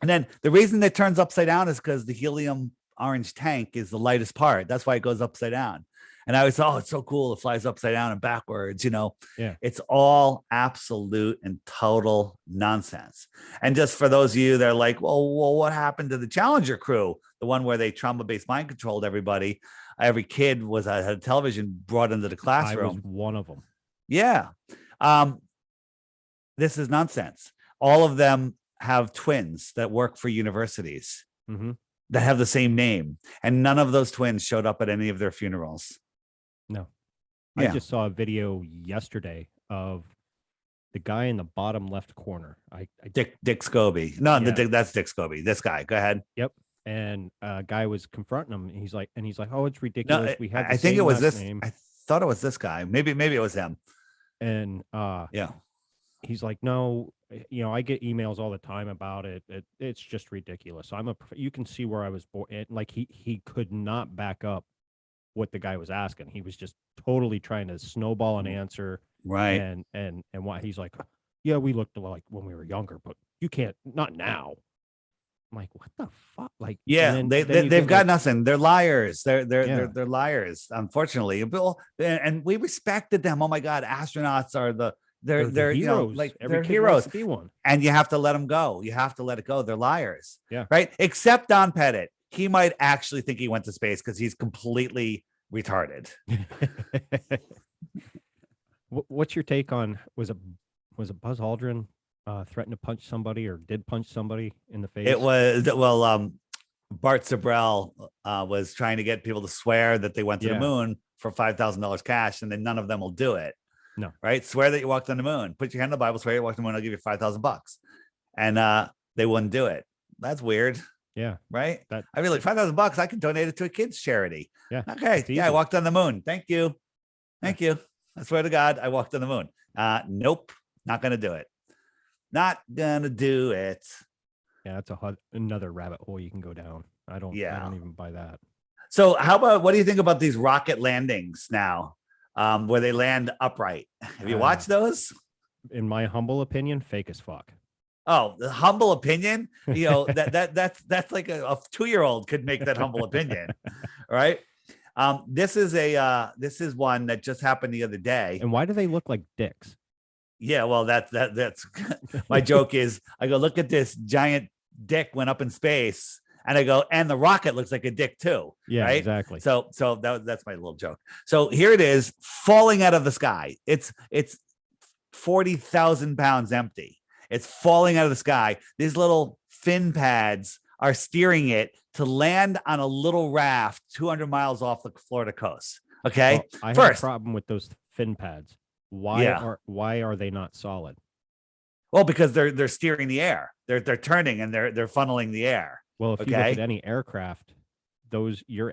And then the reason it turns upside down is because the helium orange tank is the lightest part. That's why it goes upside down. And I always thought, oh, it's so cool. It flies upside down and backwards, Yeah. It's all absolute and total nonsense. And just for those of you that are like, well, what happened to the Challenger crew? The one where they trauma-based mind controlled everybody. Every kid had a television brought into the classroom. I was one of them. Yeah. This is nonsense. All of them have twins that work for universities that have the same name. And none of those twins showed up at any of their funerals. No. Yeah. I just saw a video yesterday of the guy in the bottom left corner. Dick Scobie. No, Yeah. that's Dick Scobie. This guy. Go ahead. Yep. And a guy was confronting him. And he's like, oh, it's ridiculous. No, We have. I think it was this. Name. I thought it was this guy. Maybe it was him. And yeah, he's like, no, I get emails all the time about it. It's just ridiculous. You can see where I was born. Like he could not back up what the guy was asking. He was just totally trying to snowball an answer. Right. And why he's like, yeah, we looked alike when we were younger, but you can't, not now. I'm like, what the fuck? Like, yeah, they've got nothing. They're liars. They're liars. Unfortunately, and we respected them. Oh my God, astronauts are they're heroes. They're heroes. To be one. And you have to let them go. You have to let it go. They're liars. Yeah. Right. Except Don Pettit. He might actually think he went to space because he's completely retarded. What's your take on was it Buzz Aldrin threatened to punch somebody or did punch somebody in the face? It was Bart Sibrel was trying to get people to swear that they went to the moon for $5,000 cash, and then none of them will do it. No. Right? Swear that you walked on the moon. Put your hand on the Bible, swear you walked on the moon, I'll give you $5,000. And they wouldn't do it. That's weird. Yeah. Right? I mean, like $5,000, I can donate it to a kids charity. Yeah. Okay. Yeah, I walked on the moon. Thank you. Thank you. I swear to God, I walked on the moon. Nope. Not gonna do it. Not gonna do it. Yeah, that's another rabbit hole you can go down. I don't even buy that. So what do you think about these rocket landings now? Where they land upright? Have you watched those? In my humble opinion, fake as fuck. Oh, the humble opinion. That's like a 2-year-old could make that humble opinion, right? This is one that just happened the other day. And why do they look like dicks? Yeah, well, that's my joke is I go, look at this giant dick went up in space, and I go, and the rocket looks like a dick too. Yeah, right? Exactly. So that's my little joke. So here it is falling out of the sky. It's 40,000 pounds empty. It's falling out of the sky. These little fin pads are steering it to land on a little raft 200 miles off the Florida coast. Okay. Well, I have a problem with those fin pads. Why are they not solid? Well, because they're steering the air. They're turning and they're funneling the air. Well, if you look at any aircraft, your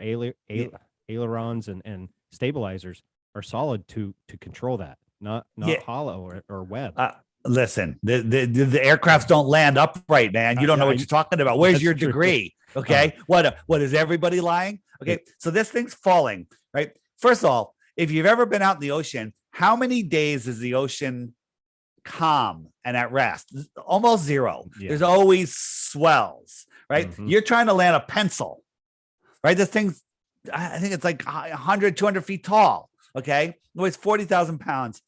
ailerons and stabilizers are solid to control that, not hollow or web. Listen, the aircrafts don't land upright, man. You don't know what you're talking about. Where's your degree? Okay. What is everybody lying? Okay. So this thing's falling, right? First of all, if you've ever been out in the ocean, how many days is the ocean calm and at rest? Almost zero. Yeah. There's always swells, right? Mm-hmm. You're trying to land a pencil, right? This thing's, I think it's like 100, 200 feet tall. Okay. It weighs 40,000 pounds.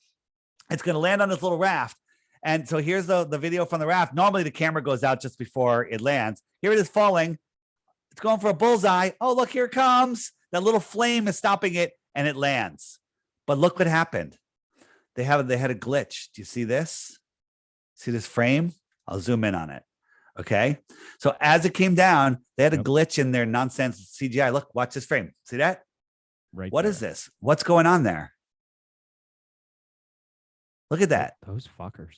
It's going to land on this little raft. And so here's the video from the raft. Normally the camera goes out just before it lands. Here it is falling. It's going for a bullseye. Oh, look, here it comes. That little flame is stopping it and it lands. But look what happened. They had a glitch. Do you see this? See this frame? I'll zoom in on it. Okay. So as it came down, they had a glitch in their nonsense CGI. Look, watch this frame. See that? Right. What is this? What's going on there? Look at that. Those fuckers.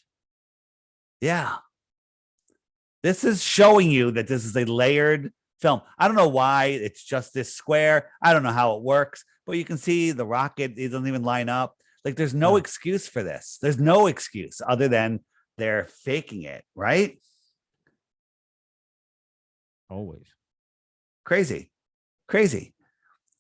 Yeah. This is showing you that this is a layered film. I don't know why it's just this square. I don't know how it works, but you can see the rocket. It doesn't even line up. Like there's no excuse for this. There's no excuse other than they're faking it, right? Always. Crazy.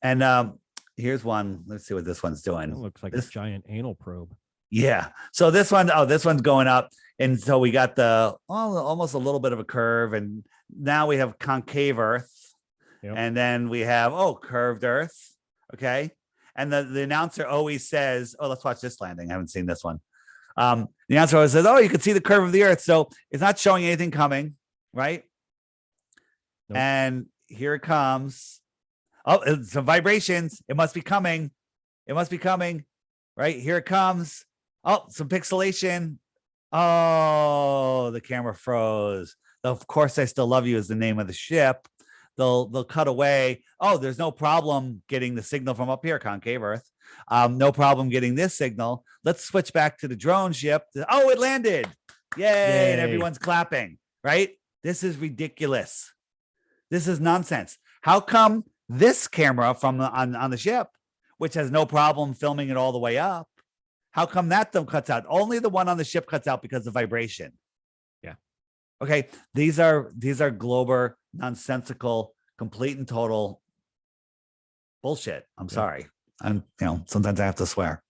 And here's one. Let's see what this one's doing. It looks like a giant anal probe. Yeah. So this one's going up. And so we got almost a little bit of a curve. And now we have concave Earth. Yep. And then we have, curved Earth. Okay. And the announcer always says, let's watch this landing. I haven't seen this one. The announcer always says, you can see the curve of the Earth. So it's not showing anything coming, right? Nope. And here it comes. Some vibrations. It must be coming. Right? Here it comes. Some pixelation. The camera froze. Of Course I Still Love You is the name of the ship. They'll cut away. There's no problem getting the signal from up here, concave Earth. No problem getting this signal. Let's switch back to the drone ship. It landed. Yay. And everyone's clapping, right? This is ridiculous. This is nonsense. How come this camera from on the ship, which has no problem filming it all the way up, how come that cuts out? Only the one on the ship cuts out because of vibration. Yeah. Okay. These are Glober nonsensical, complete and total bullshit. I'm sorry. Sometimes I have to swear,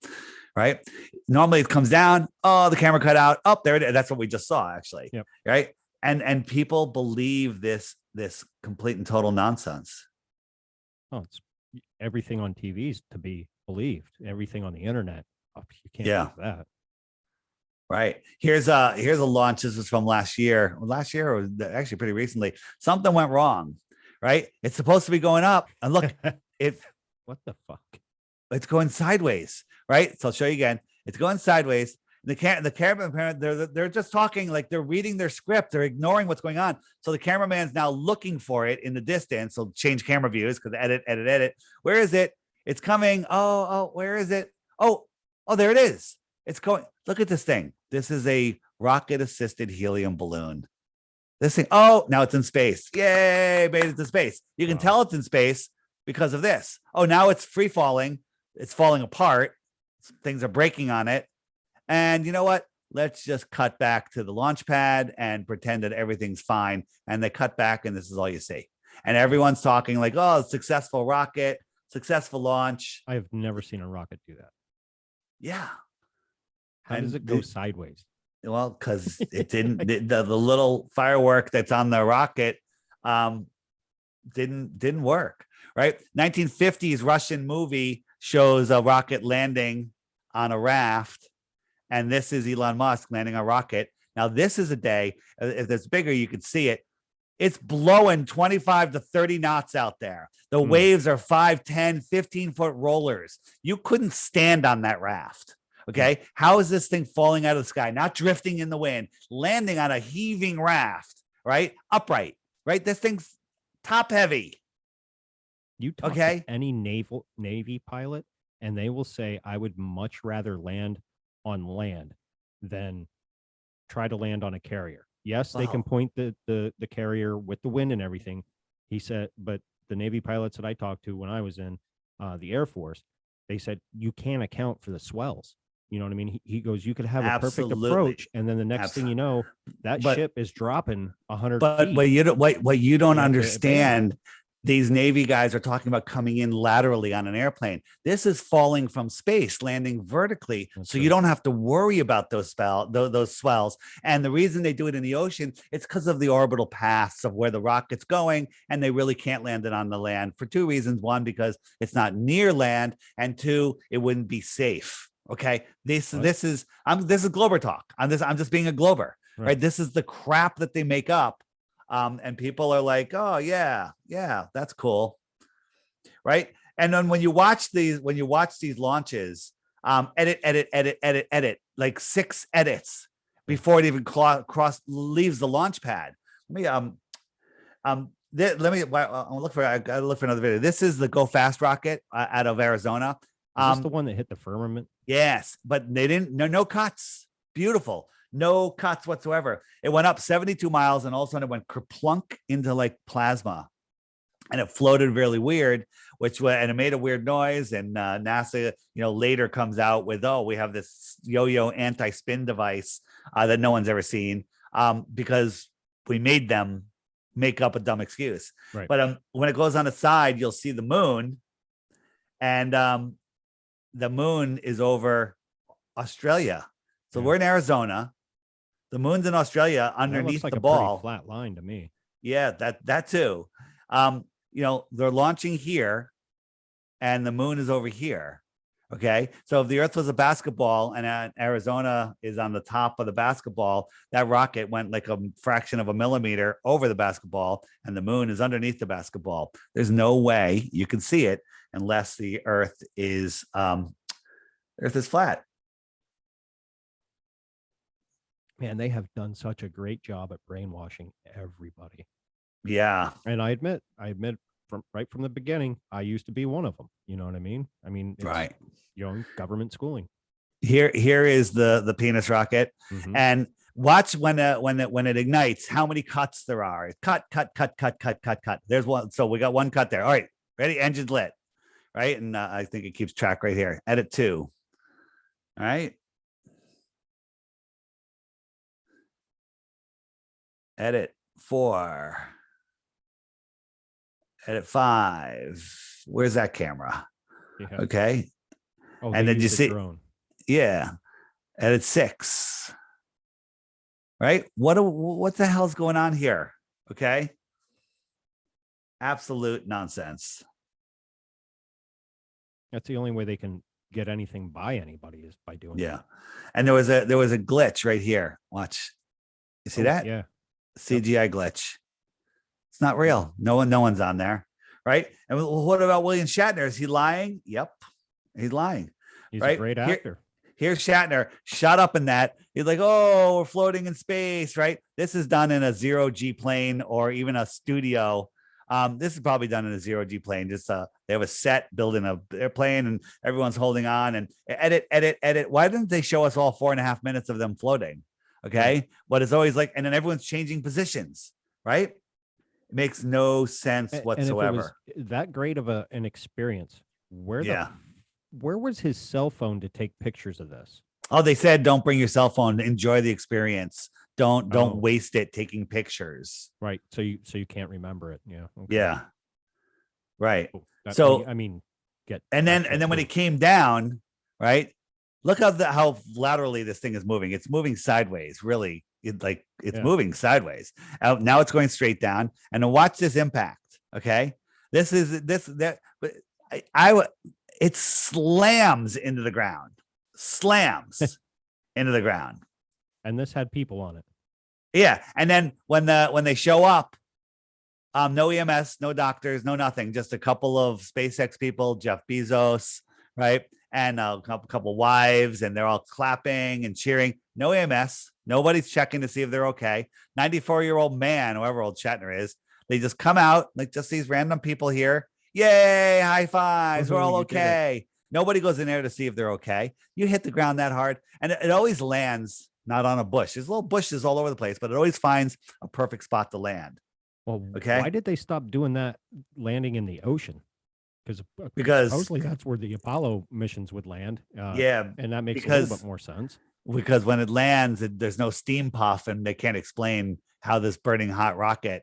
right? Normally it comes down. The camera cut out. There it is. That's what we just saw, actually. Yep. Right. And people believe this complete and total nonsense. It's everything on TV is to be believed. Everything on the internet. You can't believe that. Right. Here's a launch. This was from last year. Last year, or actually pretty recently. Something went wrong. Right. It's supposed to be going up. And look, what the fuck? It's going sideways. Right. So I'll show you again. It's going sideways. The cameraman, they're just talking like they're reading their script. They're ignoring what's going on. So the cameraman's now looking for it in the distance. So change camera views because edit. Where is it? It's coming. Where is it? There it is. It's going. Look at this thing. This is a rocket-assisted helium balloon. This thing. Now it's in space. Yay! Made it to space. You can tell it's in space because of this. Now it's free falling. It's falling apart. Things are breaking on it. And you know what? Let's just cut back to the launch pad and pretend that everything's fine. And they cut back, and this is all you see. And everyone's talking like, successful rocket, successful launch. I have never seen a rocket do that. Yeah. How does it go sideways? Well, because it didn't. the little firework that's on the rocket didn't work. Right. 1950s Russian movie shows a rocket landing on a raft. And this is Elon Musk landing a rocket. Now, this is a day, if it's bigger, you can see it. It's blowing 25 to 30 knots out there. The waves are 5, 10, 15-foot rollers. You couldn't stand on that raft. Okay. How is this thing falling out of the sky? Not drifting in the wind, landing on a heaving raft, right? Upright, right? This thing's top heavy. You talk to any Navy pilot, and they will say, I would much rather land on land than try to land on a carrier. Yes, they can point the carrier with the wind and everything. He said, but the Navy pilots that I talked to when I was in the Air Force, they said you can't account for the swells. You know what I mean? He goes, you could have a perfect approach, and then the next thing you know, that ship is dropping 100 feet. But what you don't understand, these Navy guys are talking about coming in laterally on an airplane. This is falling from space, landing vertically. That's you don't have to worry about those swells. And the reason they do it in the ocean, it's because of the orbital paths of where the rocket's going, and they really can't land it on the land for two reasons. One, because it's not near land, and two, it wouldn't be safe. Okay, this is Glober talk. I'm just being a Glober, right? This is the crap that they make up. And people are like, yeah, that's cool. Right. And then when you watch these launches, edit, like 6 edits before it even leaves the launch pad. I'll look for, I gotta look for another video. This is the Go Fast rocket out of Arizona. Is this the one that hit the firmament? Yes, but they didn't. No cuts. Beautiful. No cuts whatsoever. It went up 72 miles, and all of a sudden it went kerplunk into like plasma, and it floated really weird, and it made a weird noise. And NASA, later comes out with, oh, we have this yo-yo anti-spin device that no one's ever seen, because we made them make up a dumb excuse. Right. But when it goes on the side, you'll see the moon, and the moon is over Australia. So we're in Arizona. The moon's in Australia underneath like the a ball. pretty flat line to me. Yeah, that too. They're launching here, and the moon is over here. Okay. So if the Earth was a basketball and Arizona is on the top of the basketball, that rocket went like a fraction of a millimeter over the basketball, and the moon is underneath the basketball. There's no way you can see it unless the Earth is flat. Man, they have done such a great job at brainwashing everybody. Yeah. And I admit from right from the beginning, I used to be one of them. You know what I mean? It's, right. Government schooling. Here is the penis rocket, and watch when it ignites, how many cuts there are. Cut. There's one. So we got one cut there. All right, ready? Engine's lit. Right, and I think it keeps track right here. Edit 2. All right. Edit 4. Edit 5. Where's that camera? Yeah. Okay. Oh, and then you see drone. Yeah. Edit 6. Right? What the hell's going on here? Okay. Absolute nonsense. That's the only way they can get anything by anybody is by doing that. And there was a glitch right here. Watch. You see that? Yeah. CGI glitch. It's not real. No one's on there. Right. And what about William Shatner? Is he lying? Yep. He's lying. He's a great actor. Here's Shatner shot up in that. He's like, oh, we're floating in space. Right. This is done in a 0G plane or even a studio. This is probably done in a 0G plane. Just they have a set building an airplane and everyone's holding on and edit. Why didn't they show us all 4.5 minutes of them floating? Okay. But it's always like, and then everyone's changing positions, right? It makes no sense whatsoever. And if it was that great of an experience, where was his cell phone to take pictures of this? Oh, they said, don't bring your cell phone. Enjoy the experience. Don't waste it taking pictures. Right. So you can't remember it. Yeah. Okay. Yeah. Right. So and then when it came down, right? Look how laterally this thing is moving. It's moving sideways. Really, it's moving sideways. Now it's going straight down. And watch this impact. Okay. It slams into the ground. Slams into the ground. And this had people on it. Yeah. And then when they show up, no EMS, no doctors, no nothing, just a couple of SpaceX people, Jeff Bezos, right? And a couple wives, and they're all clapping and cheering. No EMS, nobody's checking to see if they're okay. 94-year-old man, whoever old Shatner is, they just come out like just these random people here. Yay, high fives, we're all okay. Nobody goes in there to see if they're okay. You hit the ground that hard, and it always lands not on a bush. There's little bushes all over the place, but it always finds a perfect spot to land. Well, why did they stop doing that landing in the ocean? Because supposedly that's where the Apollo missions would land. And that makes a little bit more sense. Because when it lands, there's no steam puff, and they can't explain how this burning hot rocket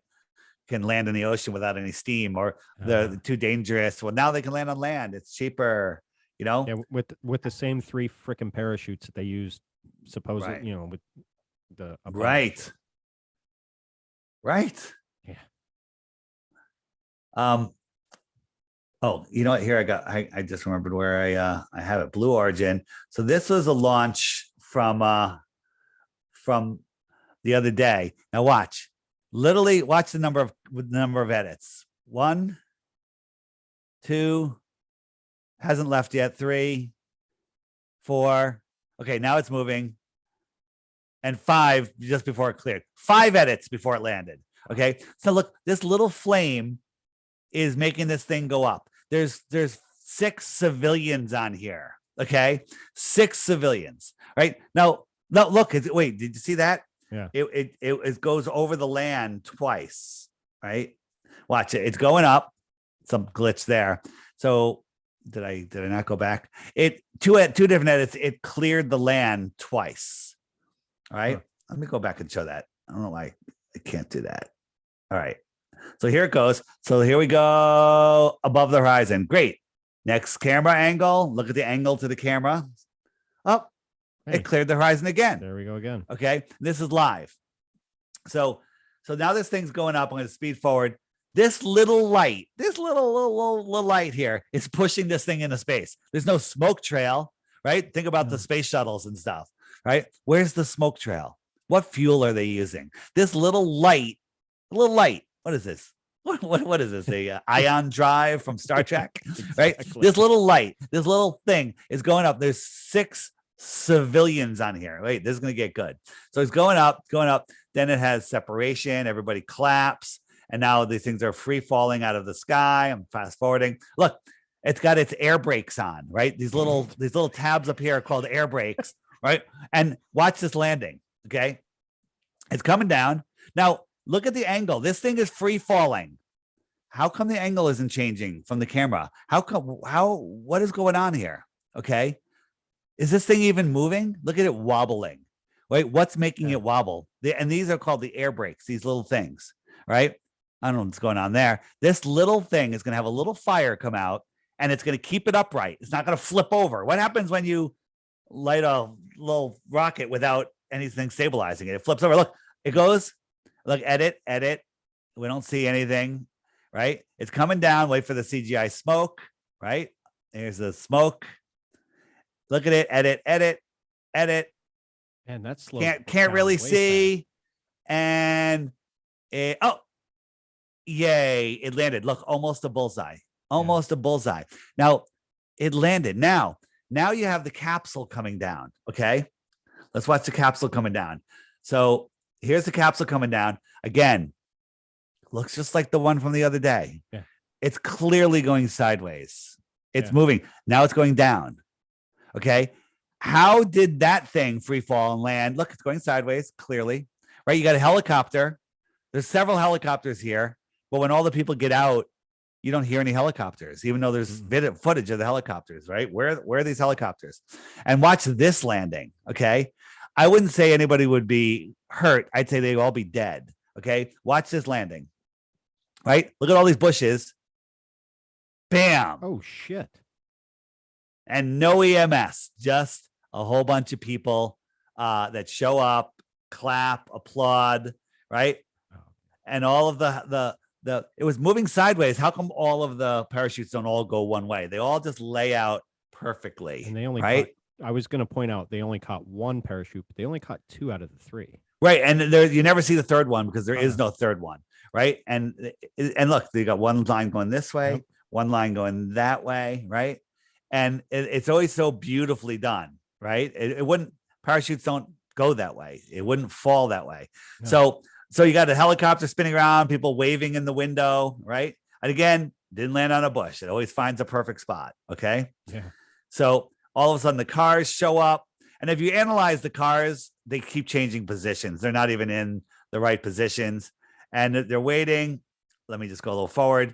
can land in the ocean without any steam, or they're too dangerous. Well, now they can land on land. It's cheaper, Yeah, with the same 3 freaking parachutes that they used, supposedly, with the Apollo right. Yeah. Oh, you know what? Here I just remembered where I have it. Blue Origin. So this was a launch from the other day. Now watch. Literally watch the number of edits. 1, 2, hasn't left yet. 3, 4. Okay, now it's moving. And 5 just before it cleared. 5 edits before it landed. Okay. So look, this little flame is making this thing go up. There's 6 civilians on here. Okay. 6 civilians. Right now, no, look, wait, did you see that? Yeah. It goes over the land twice. Right. Watch it. It's going up. Some glitch there. So did I not go back? It at two different edits. It cleared the land twice. All right. Huh. Let me go back and show that. I don't know why I can't do that. All right. So here it goes. So here we go above the horizon. Great. Next camera angle. Look at the angle to the camera. Oh, it cleared the horizon again. There we go again. Okay. This is live. So now this thing's going up. I'm going to speed forward. This little light, this little light here is pushing this thing into space. There's no smoke trail, right? Think about the space shuttles and stuff, right? Where's the smoke trail? What fuel are they using? This little light. What is this? What is this? A ion drive from Star Trek, right? This little light, this little thing is going up. There's 6 civilians on here. Wait, this is going to get good. So it's going up. Then it has separation. Everybody claps. And now these things are free falling out of the sky. I'm fast forwarding. Look, it's got its air brakes on, right? These little tabs up here are called air brakes, right? And watch this landing. Okay. It's coming down. Now look at the angle. This thing is free falling. How come the angle isn't changing from the camera? What is going on here? Okay. Is this thing even moving? Look at it wobbling. Wait, what's making it wobble? And these are called the air brakes, these little things, right? I don't know what's going on there. This little thing is going to have a little fire come out and it's going to keep it upright. It's not going to flip over. What happens when you light a little rocket without anything stabilizing it? It flips over. Look, it goes. Look, edit. We don't see anything, right? It's coming down. Wait for the CGI smoke, right? There's the smoke. Look at it. Edit. And that's slow. Can't really see. And yay, it landed. Look, almost a bullseye. A bullseye. Now, it landed. Now you have the capsule coming down, okay? Let's watch the capsule coming down. So here's the capsule coming down. Again, looks just like the one from the other day. Yeah. It's clearly going sideways. It's moving. Now it's going down, okay? How did that thing free fall and land? Look, it's going sideways, clearly, right? You got a helicopter. There's several helicopters here. But when all the people get out, you don't hear any helicopters, even though there's footage of the helicopters, right? Where are these helicopters? And watch this landing, okay? I wouldn't say anybody would be hurt. I'd say they'd all be dead, okay? Watch this landing, right? Look at all these bushes. Bam. Oh, shit. And no EMS, just a whole bunch of people that show up, clap, applaud, right? And all of it was moving sideways. How come all of the parachutes don't all go one way? They all just lay out perfectly. And they only I was going to point out they only caught 1 parachute, but they only caught 2 out of the 3. Right, and you never see the third one because there is no third one, right? And look, you got one line going this way, one line going that way, right? And it's always so beautifully done, right? It wouldn't, parachutes don't go that way. It wouldn't fall that way. No. So you got a helicopter spinning around, people waving in the window, right? And again, didn't land on a bush. It always finds a perfect spot, okay? Yeah. So all of a sudden the cars show up. And if you analyze the cars, they keep changing positions. They're not even in the right positions. And they're waiting. Let me just go a little forward.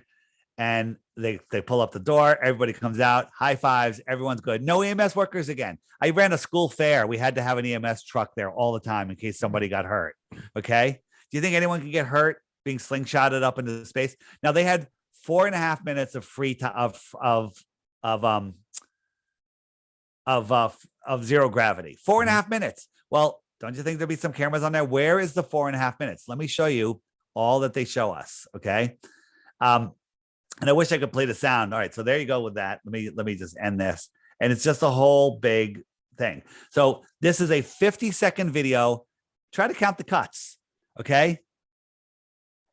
And they pull up the door. Everybody comes out, high fives. Everyone's good. No EMS workers again. I ran a school fair. We had to have an EMS truck there all the time in case somebody got hurt, okay? Do you think anyone can get hurt being slingshotted up into space? Now they had 4.5 minutes of free time of zero gravity. 4.5 minutes. Well, don't you think there'll be some cameras on there? Where is the 4.5 minutes? Let me show you all that they show us. Okay. And I wish I could play the sound. All right. So there you go with that. Let me just end this. And it's just a whole big thing. So this is a 50-second video. Try to count the cuts. Okay.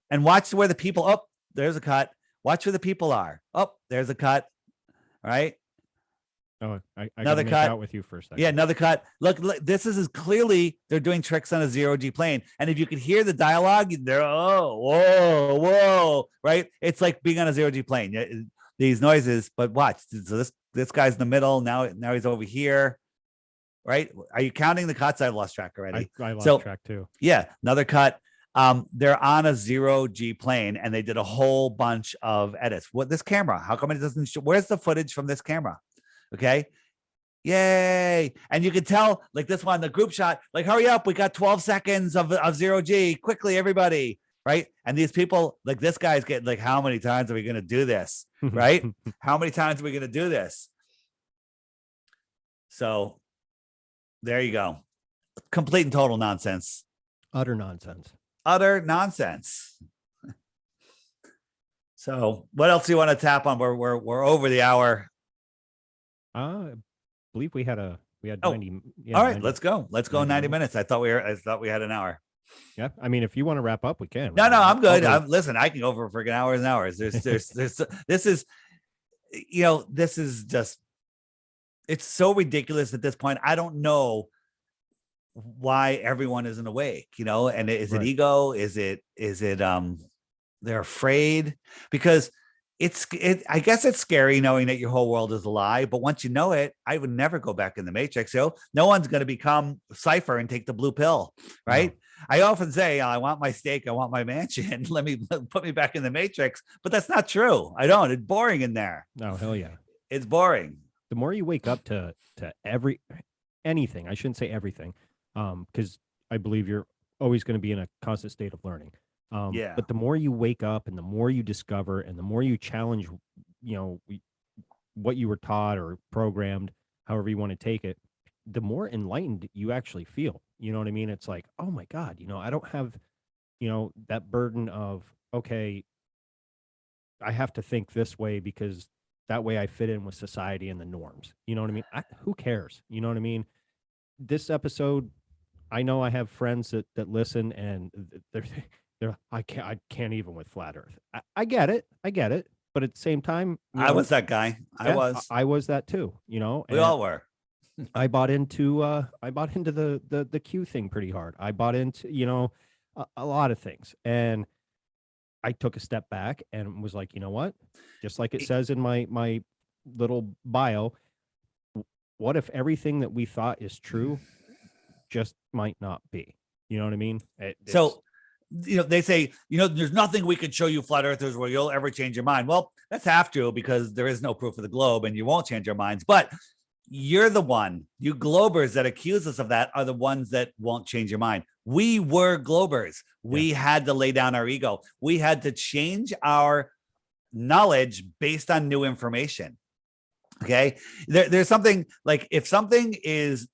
And watch where the people, oh, there's a cut. Watch where the people are. Oh, there's a cut. All right. Oh, I another cut out with you for a second. Yeah, another cut. Look, this is clearly they're doing tricks on a zero-G plane. And if you could hear the dialogue, they're, oh, whoa, right? It's like being on a zero-G plane. these noises. But watch, so this guy's in the middle now. Now he's over here, right? Are you counting the cuts? I lost track already. I lost track too. Yeah, another cut. They're on a 0G plane, and they did a whole bunch of edits. What this camera? How come it doesn't show? Where's the footage from this camera? Okay. Yay. And you can tell, like this one, the group shot, like, hurry up. We got 12 seconds of 0G. Quickly, everybody. Right. And these people, like this guy's getting like, how many times are we going to do this? Right. How many times are we going to do this? So there you go. Complete and total nonsense. Utter nonsense. Utter nonsense. So what else do you want to tap on? We're over the hour. I believe we had 90. Yeah, all right, 90, let's go. Let's go 90 minutes. I thought we had an hour. Yeah. I mean, if you want to wrap up, we can. No, I'm good. Listen, I can go for freaking hours and hours. This is, this is just, it's so ridiculous at this point. I don't know why everyone isn't awake, and is it ego? Is it they're afraid? Because I guess it's scary knowing that your whole world is a lie, but once you know it, I would never go back in the Matrix. No one's going to become Cypher and take the blue pill, right? No. I often say, I want my steak, I want my mansion. Put me back in the Matrix, but that's not true. I don't. It's boring in there. No, hell yeah, it's boring. The more you wake up to anything, I shouldn't say everything, because I believe you're always going to be in a constant state of learning. But the more you wake up and the more you discover and the more you challenge, what you were taught or programmed, however you want to take it, the more enlightened you actually feel. You know what I mean? It's like, oh my God, I don't have, that burden of, okay, I have to think this way because that way I fit in with society and the norms. You know what I mean? Who cares? You know what I mean? This episode, I know I have friends that listen and I can't even with flat Earth. I get it, but at the same time, I was that guy. I was that too. We all were. I bought into the Q thing pretty hard. I bought into a lot of things, and I took a step back and was like, you know what? Just like it says in my little bio, what if everything that we thought is true just might not be? You know what I mean? They say, there's nothing we could show you flat earthers where you'll ever change your mind. Well, that's half true because there is no proof of the globe and you won't change your minds. But you're the one, you globers that accuse us of that are the ones that won't change your mind. We were globers. We had to lay down our ego. We had to change our knowledge based on new information. Okay. There's something like if something is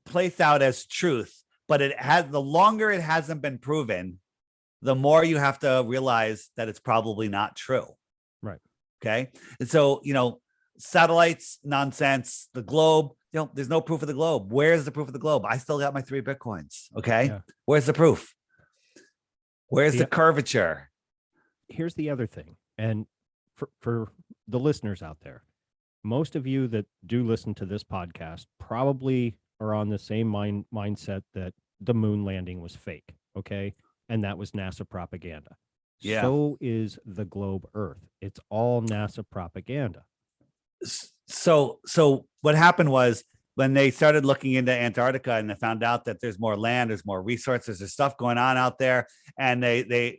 placed out as truth, but the longer it hasn't been proven, the more you have to realize that it's probably not true. Right. Okay. And so, satellites, nonsense, the globe, there's no proof of the globe. Where's the proof of the globe? I still got my 3 Bitcoins. Okay. Yeah. Where's the proof? Where's the curvature? Here's the other thing. And for the listeners out there, most of you that do listen to this podcast probably are on the same mindset that the moon landing was fake, okay? And that was NASA propaganda. Yeah. So is the globe Earth. It's all NASA propaganda. So what happened was when they started looking into Antarctica and they found out that there's more land, there's more resources, there's stuff going on out there. And the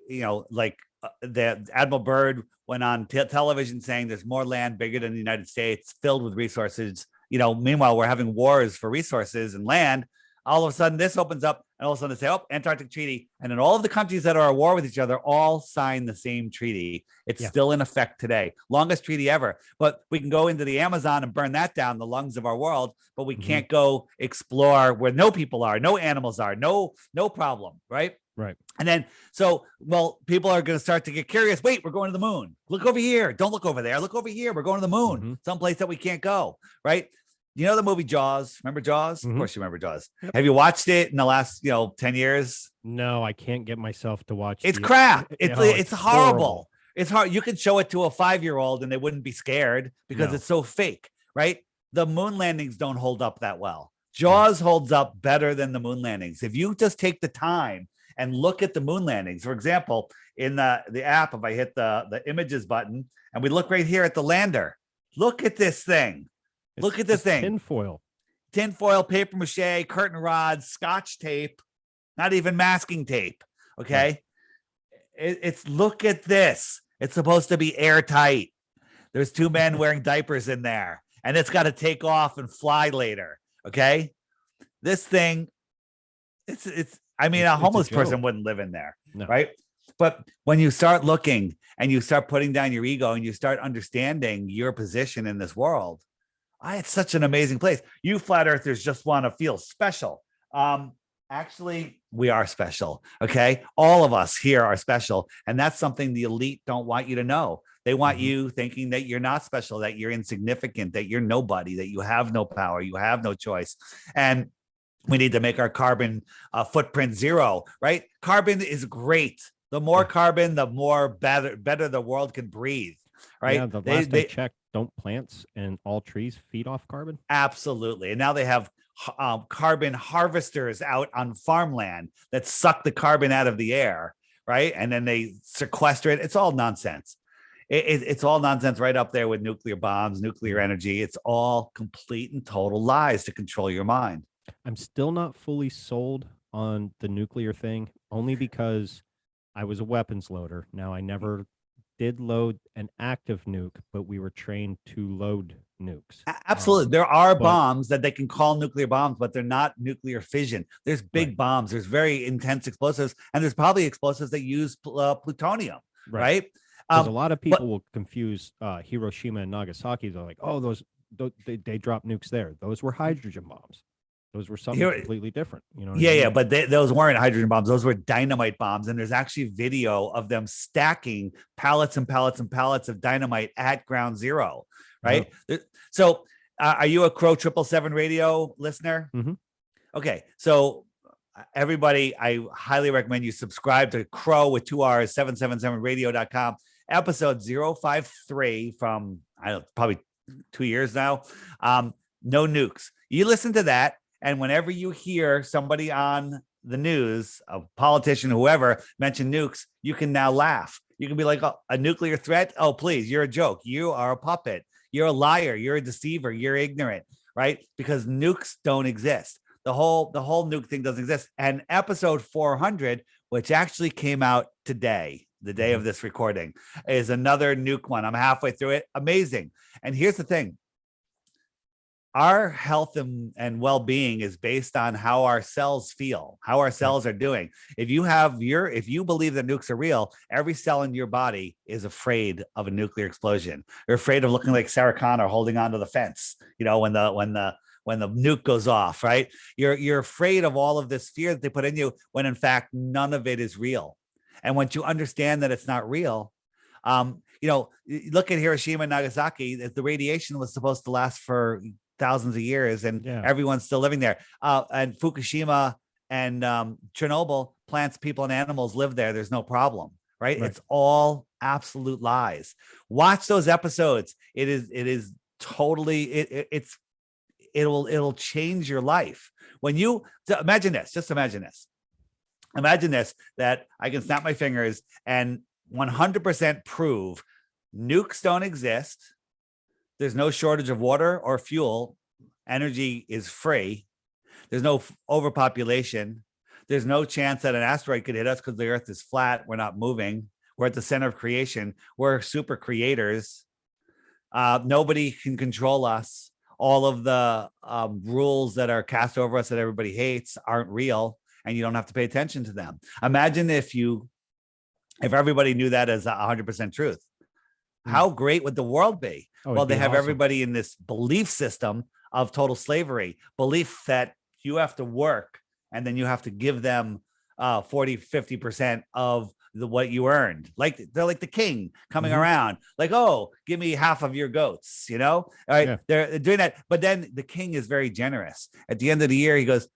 Admiral Byrd went on television saying there's more land bigger than the United States filled with resources. Meanwhile, we're having wars for resources and land. All of a sudden this opens up and all of a sudden they say, oh, Antarctic Treaty. And then all of the countries that are at war with each other all sign the same treaty. It's still in effect today. Longest treaty ever. But we can go into the Amazon and burn that down, the lungs of our world, but we can't go explore where no people are, no animals are, no problem, right? Right. And then, people are going to start to get curious. Wait, we're going to the moon. Look over here. Don't look over there. Look over here. We're going to the moon, someplace that we can't go, right? The movie Jaws? Remember Jaws? Of course you remember Jaws. Yep. Have you watched it in the last, 10 years? No, I can't get myself to watch. It's crap. It's horrible. It's hard. You could show it to a 5-year-old and they wouldn't be scared because it's so fake, right? The moon landings don't hold up that well. Jaws holds up better than the moon landings. If you just take the time and look at the moon landings, for example, in the app, if I hit the images button and we look right here at the lander, look at this thing. Look at this thing. Tinfoil, paper mache, curtain rods, scotch tape, not even masking tape. Okay. Right. It's look at this. It's supposed to be airtight. There's 2 men wearing diapers in there, and it's got to take off and fly later. Okay. This thing, I mean, a homeless person wouldn't live in there. No. Right. But when you start looking and you start putting down your ego and you start understanding your position in this world, it's such an amazing place. You flat earthers just want to feel special. Actually, we are special. Okay. All of us here are special. And that's something the elite don't want you to know. They want you thinking that you're not special, that you're insignificant, that you're nobody, that you have no power, you have no choice. And we need to make our carbon footprint 0, right? Carbon is great. The more carbon, the more better the world can breathe, right? Yeah, the last I checked, don't plants and all trees feed off carbon? Absolutely. And now they have carbon harvesters out on farmland that suck the carbon out of the air, right? And then they sequester it. It's all nonsense. It's all nonsense right up there with nuclear bombs, nuclear energy. It's all complete and total lies to control your mind. I'm still not fully sold on the nuclear thing, only because I was a weapons loader. Now, I never did load an active nuke, but we were trained to load nukes. Absolutely. There are bombs that they can call nuclear bombs, but they're not nuclear fission. There's big bombs. There's very intense explosives, and there's probably explosives that use plutonium, right? Because a lot of people will confuse Hiroshima and Nagasaki. They're like, oh, they dropped nukes there. Those were hydrogen bombs. Those were something completely different. You know? Yeah, but those weren't hydrogen bombs. Those were dynamite bombs. And there's actually video of them stacking pallets and pallets and pallets of dynamite at ground zero, right? Yeah. So are you a Crow 777 radio listener? Okay, so everybody, I highly recommend you subscribe to Crow with 2 R's, 777radio.com, episode 053 from, I don't know, probably 2 years now. No nukes. You listen to that. And whenever you hear somebody on the news, a politician, whoever, mention nukes, you can now laugh. You can be like, oh, a nuclear threat? Oh, please, you're a joke. You are a puppet. You're a liar. You're a deceiver. You're ignorant, right? Because nukes don't exist. The whole nuke thing doesn't exist. And episode 400, which actually came out today, the day of this recording, is another nuke one. I'm halfway through it. Amazing. And here's the thing. Our health and well-being is based on how our cells feel, how our cells are doing. If you believe that nukes are real, every cell in your body is afraid of a nuclear explosion. You're afraid of looking like Sarah Connor holding onto the fence, you know, when the nuke goes off, right? You're afraid of all of this fear that they put in you, when in fact none of it is real. And once you understand that it's not real, you know, look at Hiroshima and Nagasaki. The radiation was supposed to last for thousands of years, and everyone's still living there. And Fukushima and Chernobyl, plants, people, and animals live there. There's no problem, right? It's all absolute lies. Watch those episodes. It is totally it'll change your life. When you imagine this, imagine this, that I can snap my fingers and 100% prove nukes don't exist. There's no shortage of water or fuel. Energy is free. There's no overpopulation. There's no chance that an asteroid could hit us because the earth is flat. We're not moving. We're at the center of creation. We're super creators. Nobody can control us. All of the rules that are cast over us that everybody hates aren't real, and you don't have to pay attention to them. Imagine if everybody knew that as 100% truth. How great would the world be? Well, they have everybody in this belief system of total slavery, belief that you have to work and then you have to give them 40-50% of what you earned. Like they're like the king coming around, like, oh, give me half of your goats, you know? All right, they're doing that. But then the king is very generous. At the end of the year, he goes,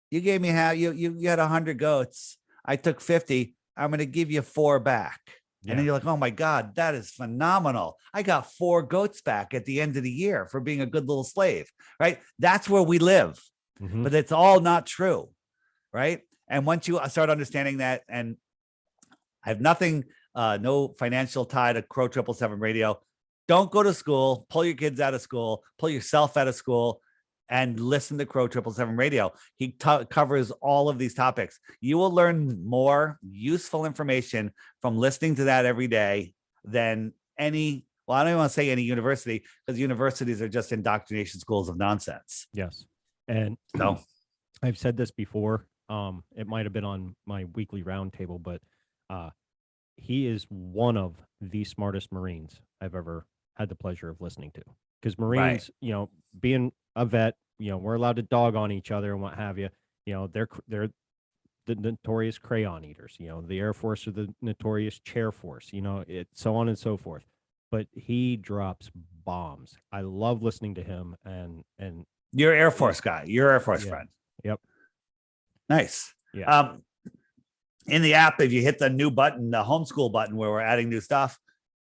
you gave me half, you had 100 goats. I took 50. I'm going to give you 4 back. And then you're like, oh my God, that is phenomenal. I got 4 goats back at the end of the year for being a good little slave, right? That's where we live, but it's all not true, right? And once you start understanding that, and I have nothing, no financial tie to Crow 777 Radio. Don't go to school, pull your kids out of school, pull yourself out of school, and listen to Crow 777 Radio. He covers all of these topics. You will learn more useful information from listening to that every day than any, well, I don't even want to say any university, because universities are just indoctrination schools of nonsense. Yes. And so I've said this before. It might have been on my weekly roundtable, but he is one of the smartest Marines I've ever had the pleasure of listening to. Because Marines, you know, being a vet, you know, we're allowed to dog on each other and what have you. You know, they're the notorious crayon eaters. You know, the Air Force are the notorious chair force. You know, it so on and so forth. But he drops bombs. I love listening to him. And you're Air Force guy. You're Air Force friend. Yep. Nice. Yeah. In the app, if you hit the new button, the homeschool button where we're adding new stuff,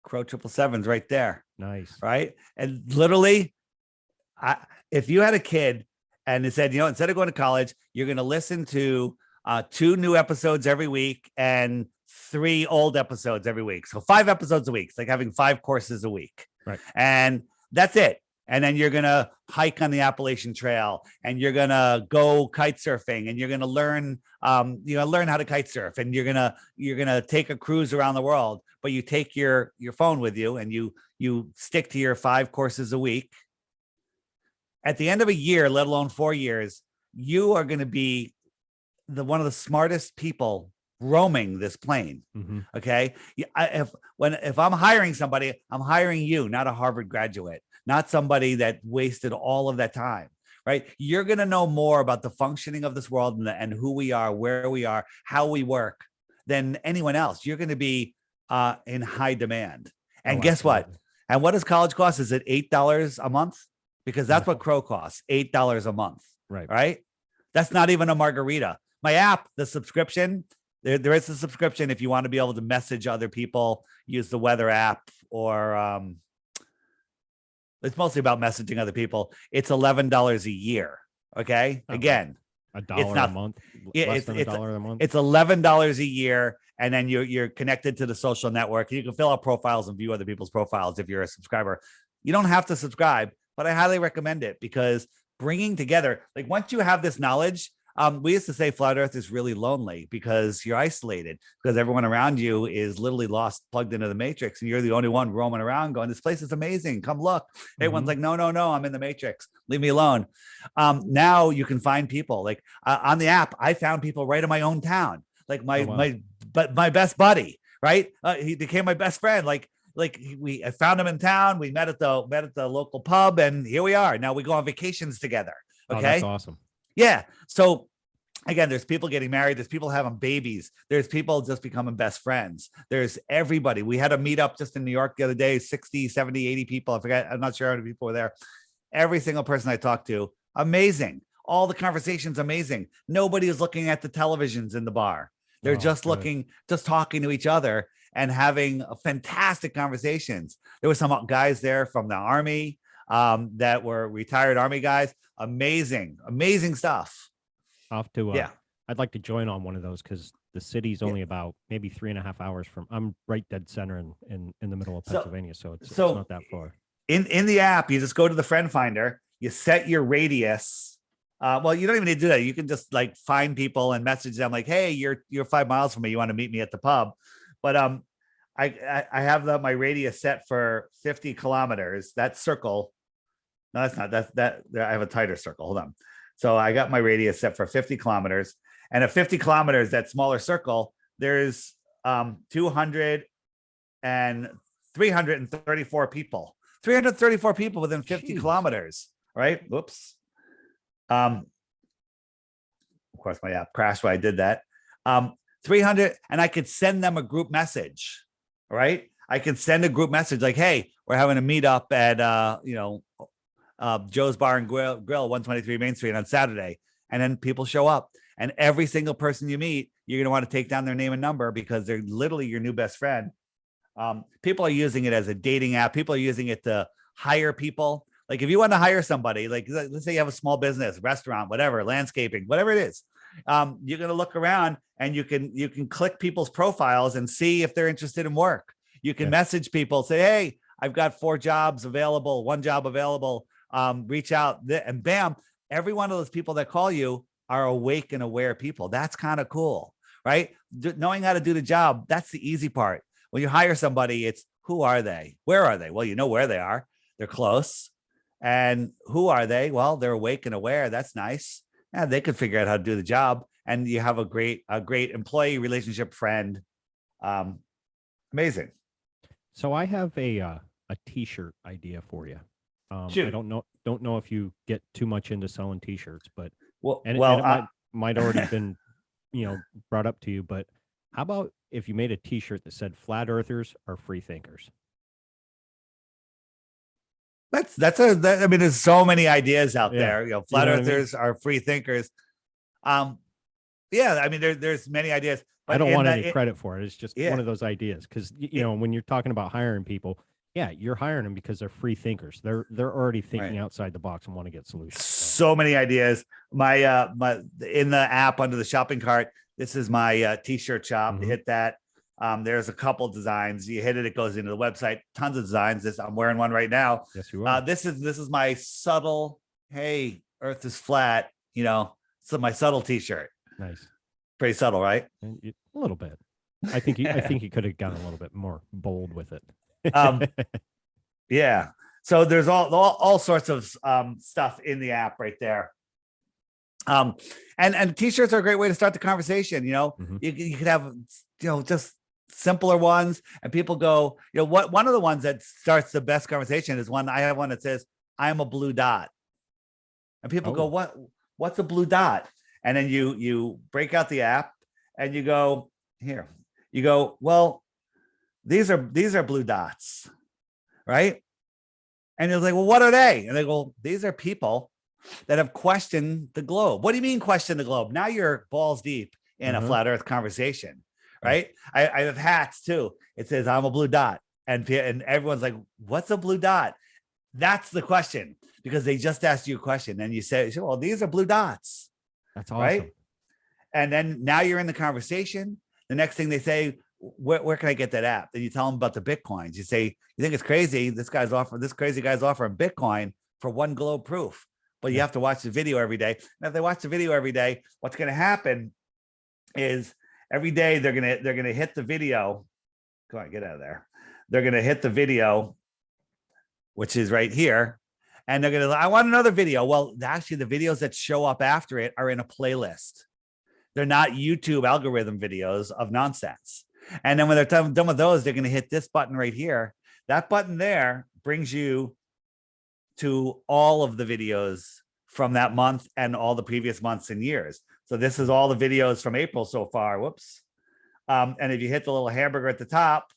Crow 777's right there. Nice. Right. And literally, if you had a kid and it said, you know, instead of going to college, you're going to listen to 2 new episodes every week and 3 old episodes every week. So 5 episodes a week. It's like having 5 courses a week. Right. And that's it. And then you're going to hike on the Appalachian Trail and you're going to go kite surfing and you're going to learn, learn how to kite surf, and you're going to take a cruise around the world, but you take your phone with you and you stick to your 5 courses a week. At the end of a year, let alone 4 years, you are going to be one of the smartest people roaming this plane. Mm-hmm. Okay. If I'm hiring somebody, I'm hiring you, not a Harvard graduate, not somebody that wasted all of that time, right? You're going to know more about the functioning of this world and who we are, where we are, how we work than anyone else. You're going to be in high demand. And guess absolutely. what? And what does college cost? Is it $8 a month? Because that's what Crow costs, $8 a month. Right. Right. That's not even a margarita. My app, the subscription, there is a subscription if you want to be able to message other people, use the weather app, or it's mostly about messaging other people. It's $11 a year. Okay. Again, $1 a month. Less than $1 a month. It's $11 a year. And then you're connected to the social network. You can fill out profiles and view other people's profiles if you're a subscriber. You don't have to subscribe, but I highly recommend it, because bringing together, like once you have this knowledge, we used to say flat Earth is really lonely because you're isolated, because everyone around you is literally lost, plugged into the matrix, and you're the only one roaming around going, this place is amazing, come look. Everyone's like, no, I'm in the matrix, leave me alone. Now you can find people like on the app. I found people right in my own town, like my best buddy, right? He became my best friend. I found him in town. We met at the local pub, and here we are. Now we go on vacations together. Okay. Oh, that's awesome. Yeah. So again, there's people getting married. There's people having babies. There's people just becoming best friends. There's everybody. We had a meetup just in New York the other day, 60, 70, 80 people. I forget. I'm not sure how many people were there. Every single person I talked to, amazing. All the conversations, amazing. Nobody is looking at the televisions in the bar. They're just talking to each other and having fantastic conversations. There were some guys there from the Army that were retired Army guys. Amazing stuff. I'd like to join on one of those, because the city's only about maybe 3.5 hours from. I'm right dead center in the middle of Pennsylvania, so it's not that far. In the app, you just go to the friend finder. You set your radius. Well, you don't even need to do that. You can just like find people and message them like, hey, you're 5 miles from me. You want to meet me at the pub? But I have my radius set for 50 kilometers. That circle. No, that's not. That I have a tighter circle. Hold on. So I got my radius set for 50 kilometers. And at 50 kilometers, that smaller circle, there's 334 people. 334 people within 50 kilometers. Right? Whoops. Of course, my app crashed when I did that. 300, and I could send them a group message. Right? I could send a group message like, hey, we're having a meetup at Joe's Bar and Grill, 123 Main Street on Saturday. And then people show up, and every single person you meet, you're going to want to take down their name and number, because they're literally your new best friend. People are using it as a dating app. People are using it to hire people. Like if you want to hire somebody, like let's say you have a small business, restaurant, whatever, landscaping, whatever it is, you're going to look around and you can click people's profiles and see if they're interested in work. You can message people, say, hey, I've got 4 jobs available, 1 job available. Reach out, and bam, every one of those people that call you are awake and aware people. That's kind of cool, right? Knowing how to do the job, that's the easy part. When you hire somebody, it's who are they? Where are they? Well, you know where they are. They're close. And who are they? Well, they're awake and aware. That's nice. Yeah, they could figure out how to do the job. And you have a great employee relationship friend. Amazing. So I have a t-shirt idea for you. Shoot. I don't know if you get too much into selling t-shirts, but it might already been, brought up to you, but how about if you made a t-shirt that said flat earthers are free thinkers? I mean, there's so many ideas out there. Flat earthers are free thinkers. Yeah, I mean, there's many ideas. But I don't want any credit for it. It's just one of those ideas. Because when you're talking about hiring people, you're hiring them because they're free thinkers. They're already thinking outside the box and want to get solutions. So many ideas. My in the app under the shopping cart, this is my t-shirt shop. You hit that. There's a couple designs. You hit it, it goes into the website. Tons of designs. I'm wearing one right now. Yes, you are. This is my subtle. Hey, Earth is flat. So my subtle t-shirt. Nice. Pretty subtle, right? A little bit. I think you could have gotten a little bit more bold with it. Yeah. So there's all sorts of stuff in the app right there. And t-shirts are a great way to start the conversation. You could have just simpler ones, and people go, one of the ones that starts the best conversation is I have one that says, I'm a blue dot. And people go, what's a blue dot? And then you break out the app and you go, well, these are blue dots, right? And you're like, well, what are they? And they go, these are people that have questioned the globe. What do you mean question the globe? Now you're balls deep in a flat earth conversation, right? I have hats too. It says, I'm a blue dot. And everyone's like, what's a blue dot? That's the question, because they just asked you a question and you say, well, these are blue dots. That's awesome. Right. And then now you're in the conversation. The next thing they say, where can I get that app? Then you tell them about the Bitcoins. You say, you think it's crazy? This crazy guy's offering Bitcoin for 1 globe proof, but you have to watch the video every day. And if they watch the video every day, what's going to happen is every day they're going to hit the video. Come on, get out of there. They're going to hit the video, which is right here. And they're going to, I want another video. Well, actually, the videos that show up after it are in a playlist. They're not YouTube algorithm videos of nonsense. And then when they're done with those, they're going to hit this button right here. That button there brings you to all of the videos from that month and all the previous months and years. So this is all the videos from April so far. Whoops. And if you hit the little hamburger at the top,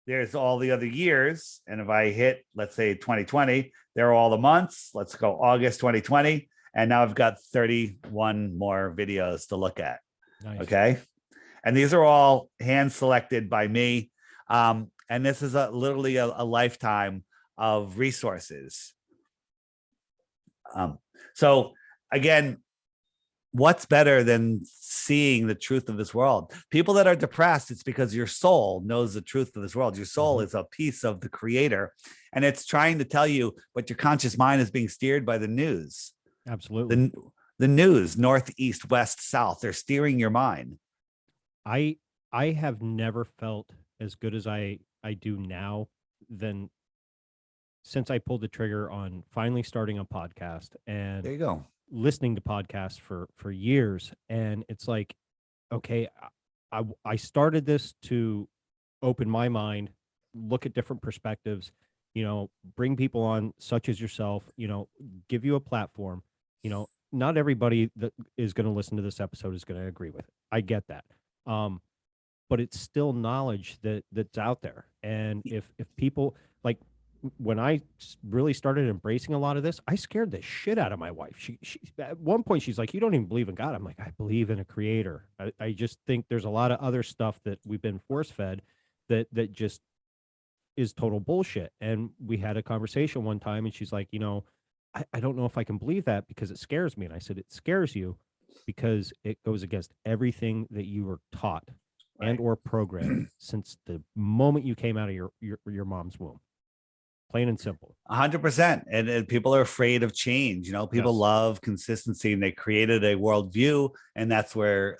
there's all the other years. And if I hit, let's say 2020, there are all the months. Let's go August 2020. And now I've got 31 more videos to look at. Nice. Okay. And these are all hand selected by me. And this is literally a lifetime of resources. So again, what's better than seeing the truth of this world? People that are depressed, it's because your soul knows the truth of this world. Your soul is a piece of the creator, and it's trying to tell you, but your conscious mind is being steered by the news. Absolutely. The news, north, east, west, south, they're steering your mind. I have never felt as good as I do now than since I pulled the trigger on finally starting a podcast. And there you go. Listening to podcasts for years, and it's like, okay, I started this to open my mind, look at different perspectives, bring people on such as yourself, give you a platform. Not everybody that is going to listen to this episode is going to agree with it. I get that, but it's still knowledge that's out there. And if people, like, when I really started embracing a lot of this, I scared the shit out of my wife. She at one point she's like, you don't even believe in God. I'm like, I believe in a creator. I just think there's a lot of other stuff that we've been force fed that just is total bullshit. And we had a conversation one time and she's like, I don't know if I can believe that because it scares me. And I said, it scares you because it goes against everything that you were taught and Right. or programmed since the moment you came out of your mom's womb. Plain and simple. 100%. And people are afraid of change. You know, people Yes. love consistency, and they created a worldview, and that's where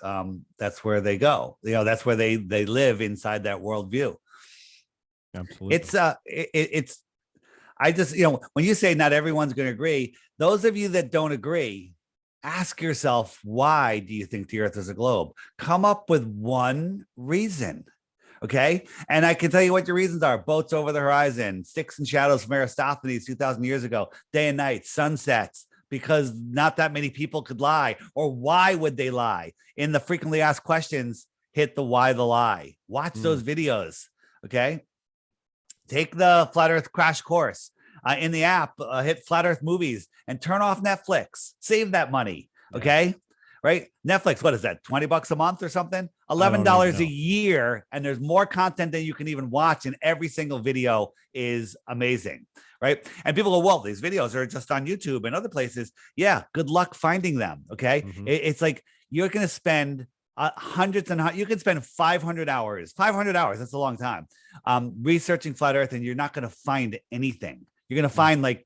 they go. You know, that's where they live inside that worldview. Absolutely. It's I just, you know, when you say not everyone's going to agree, those of you that don't agree, ask yourself, why do you think the earth is a globe? Come up with one reason. Okay. And I can tell you what your reasons are: boats over the horizon, sticks and shadows from Aristophanes 2000 years ago, day and night, sunsets, because not that many people could lie. Or why would they lie? In the frequently asked questions, hit the why the lie. Watch those videos. Okay. Take the Flat Earth crash course in the app, hit Flat Earth movies and turn off Netflix. Save that money. Okay. Right. Netflix, what is that? $20 a month or something? $11 a year. And there's more content than you can even watch. And every single video is amazing. Right. And people go, well, these videos are just on YouTube and other places. Yeah. Good luck finding them. Okay. It's like you're going to spend hundreds and you can spend 500 hours. That's a long time researching flat earth, and you're not going to find anything. You're going to find like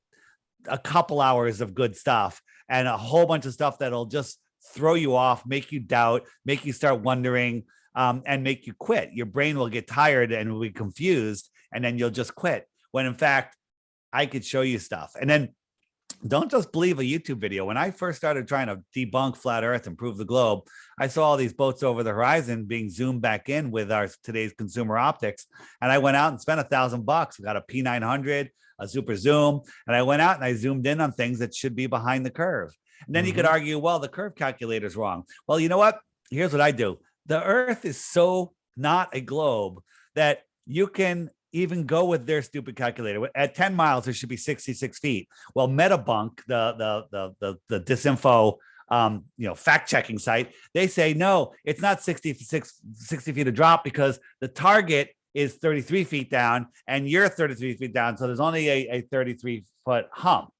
a couple hours of good stuff and a whole bunch of stuff that'll just throw you off, make you doubt, make you start wondering, and make you quit. Your brain will get tired and will be confused, and then you'll just quit. When in fact, I could show you stuff. And then don't just believe a YouTube video. When I first started trying to debunk flat earth and prove the globe, I saw all these boats over the horizon being zoomed back in with our today's consumer optics. And I went out and spent $1,000. We got a P900, a super zoom. And I went out and I zoomed in on things that should be behind the curve. And then you could argue, well, the curve calculator is wrong. Well, you know what? Here's what I do. The earth is so not a globe that you can even go with their stupid calculator. At 10 miles, there should be 66 feet. Well, Metabunk, the disinfo, fact checking site, they say, no, it's not 60 feet of drop because the target is 33 feet down and you're 33 feet down. So there's only a 33-foot hump,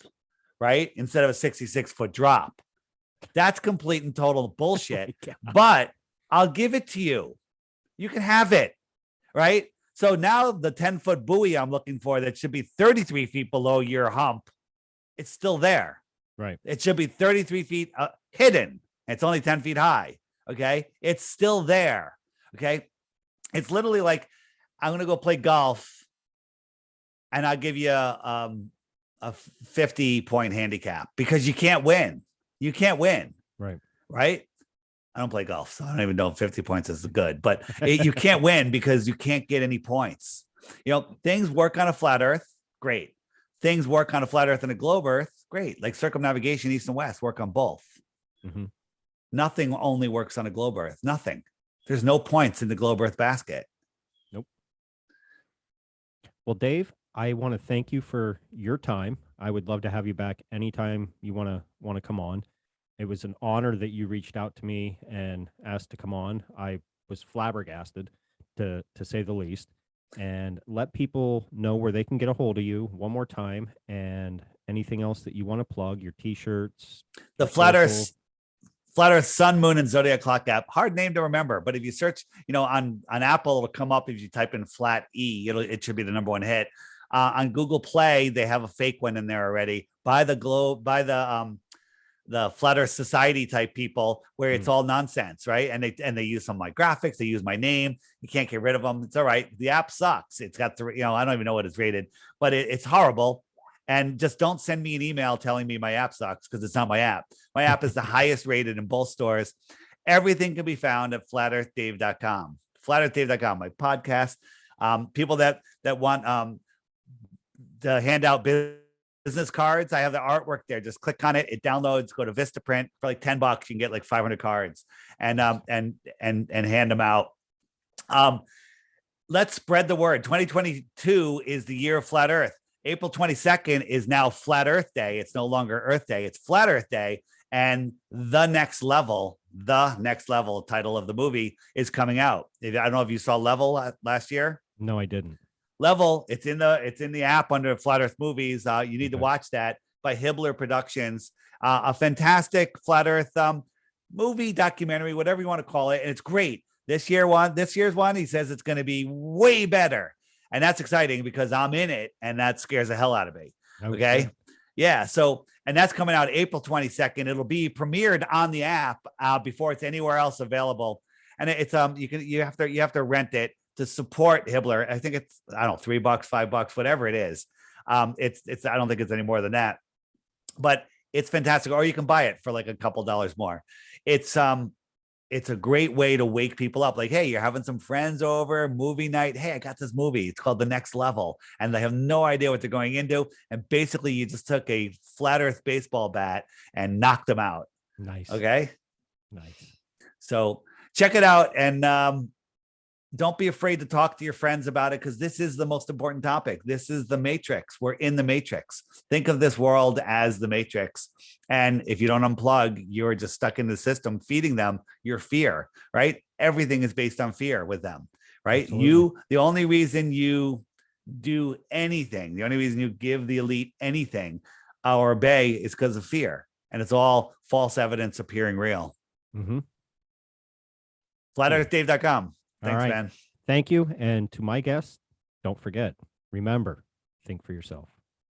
right? Instead of a 66-foot drop. That's complete and total bullshit. But I'll give it to you. You can have it, right? So now the 10-foot buoy I'm looking for that should be 33 feet below your hump, it's still there. Right. It should be 33 feet hidden. It's only 10 feet high. Okay. It's still there. Okay. It's literally like, I'm going to go play golf and I'll give you a 50-point handicap because you can't win. You can't win. Right. Right. I don't play golf, so I don't even know if 50 points is good, but you can't win because you can't get any points. You know, things work on a flat earth. Great. Things work on a flat earth and a globe earth. Great. Like circumnavigation, east and west, work on both. Nothing only works on a globe earth. Nothing. There's no points in the globe earth basket. Nope. Well, Dave, I want to thank you for your time. I would love to have you back anytime you want to come on. It was an honor that you reached out to me and asked to come on. I was flabbergasted, to say the least. And let people know where they can get a hold of you one more time, and anything else that you want to plug, your T-shirts. The Flat Earth Sun, Moon, and Zodiac Clock app. Hard name to remember, but if you search, on Apple, it'll come up. If you type in Flat E, it should be the #1 hit. On Google Play, they have a fake one in there already. By the Flat Earth Society type people, where it's all nonsense, right? And they use some of my graphics, they use my name. You can't get rid of them. It's all right. The app sucks. It's got I don't even know what it's rated, but it's horrible. And just don't send me an email telling me my app sucks, because it's not my app. My app is the highest rated in both stores. Everything can be found at flatearthdave.com. Flatearthdave.com, my podcast. People that want to hand out business cards, I have the artwork there. Just click on it. It downloads. Go to Vistaprint for like $10. You can get like 500 cards and hand them out. Let's spread the word. 2022 is the year of Flat Earth. April 22nd is now Flat Earth Day. It's no longer Earth Day. It's Flat Earth Day. And the next level title of the movie is coming out. I don't know if you saw Level last year. No, I didn't. Level, it's in the app under Flat Earth movies. You need to watch that. by Hibbler Productions, a fantastic flat Earth movie, documentary, whatever you want to call it. And it's great. This year's one, he says it's going to be way better. And that's exciting because I'm in it, and that scares the hell out of me. Okay. Yeah. So, and that's coming out April 22nd. It'll be premiered on the app before it's anywhere else available. And it's you have to rent it to support Hibbler. I think it's, I don't know, $3, $5, whatever it is. It's I don't think it's any more than that, but it's fantastic. Or you can buy it for like a couple dollars more. It's a great way to wake people up. Like, hey, you're having some friends over, movie night. Hey, I got this movie. It's called The Next Level. And they have no idea what they're going into. And basically you just took a flat Earth baseball bat and knocked them out. Nice. Okay. Nice. So check it out. And don't be afraid to talk to your friends about it, because this is the most important topic. This is the Matrix. We're in the Matrix. Think of this world as the Matrix. And if you don't unplug, you're just stuck in the system, feeding them your fear, right? Everything is based on fear with them, right? Absolutely. The only reason you do anything, the only reason you give the elite anything or obey is because of fear. And it's all false evidence appearing real. Mm-hmm. FlatEarthDave.com. Thanks, All right. man. Thank you. And to my guests, don't forget, remember, think for yourself.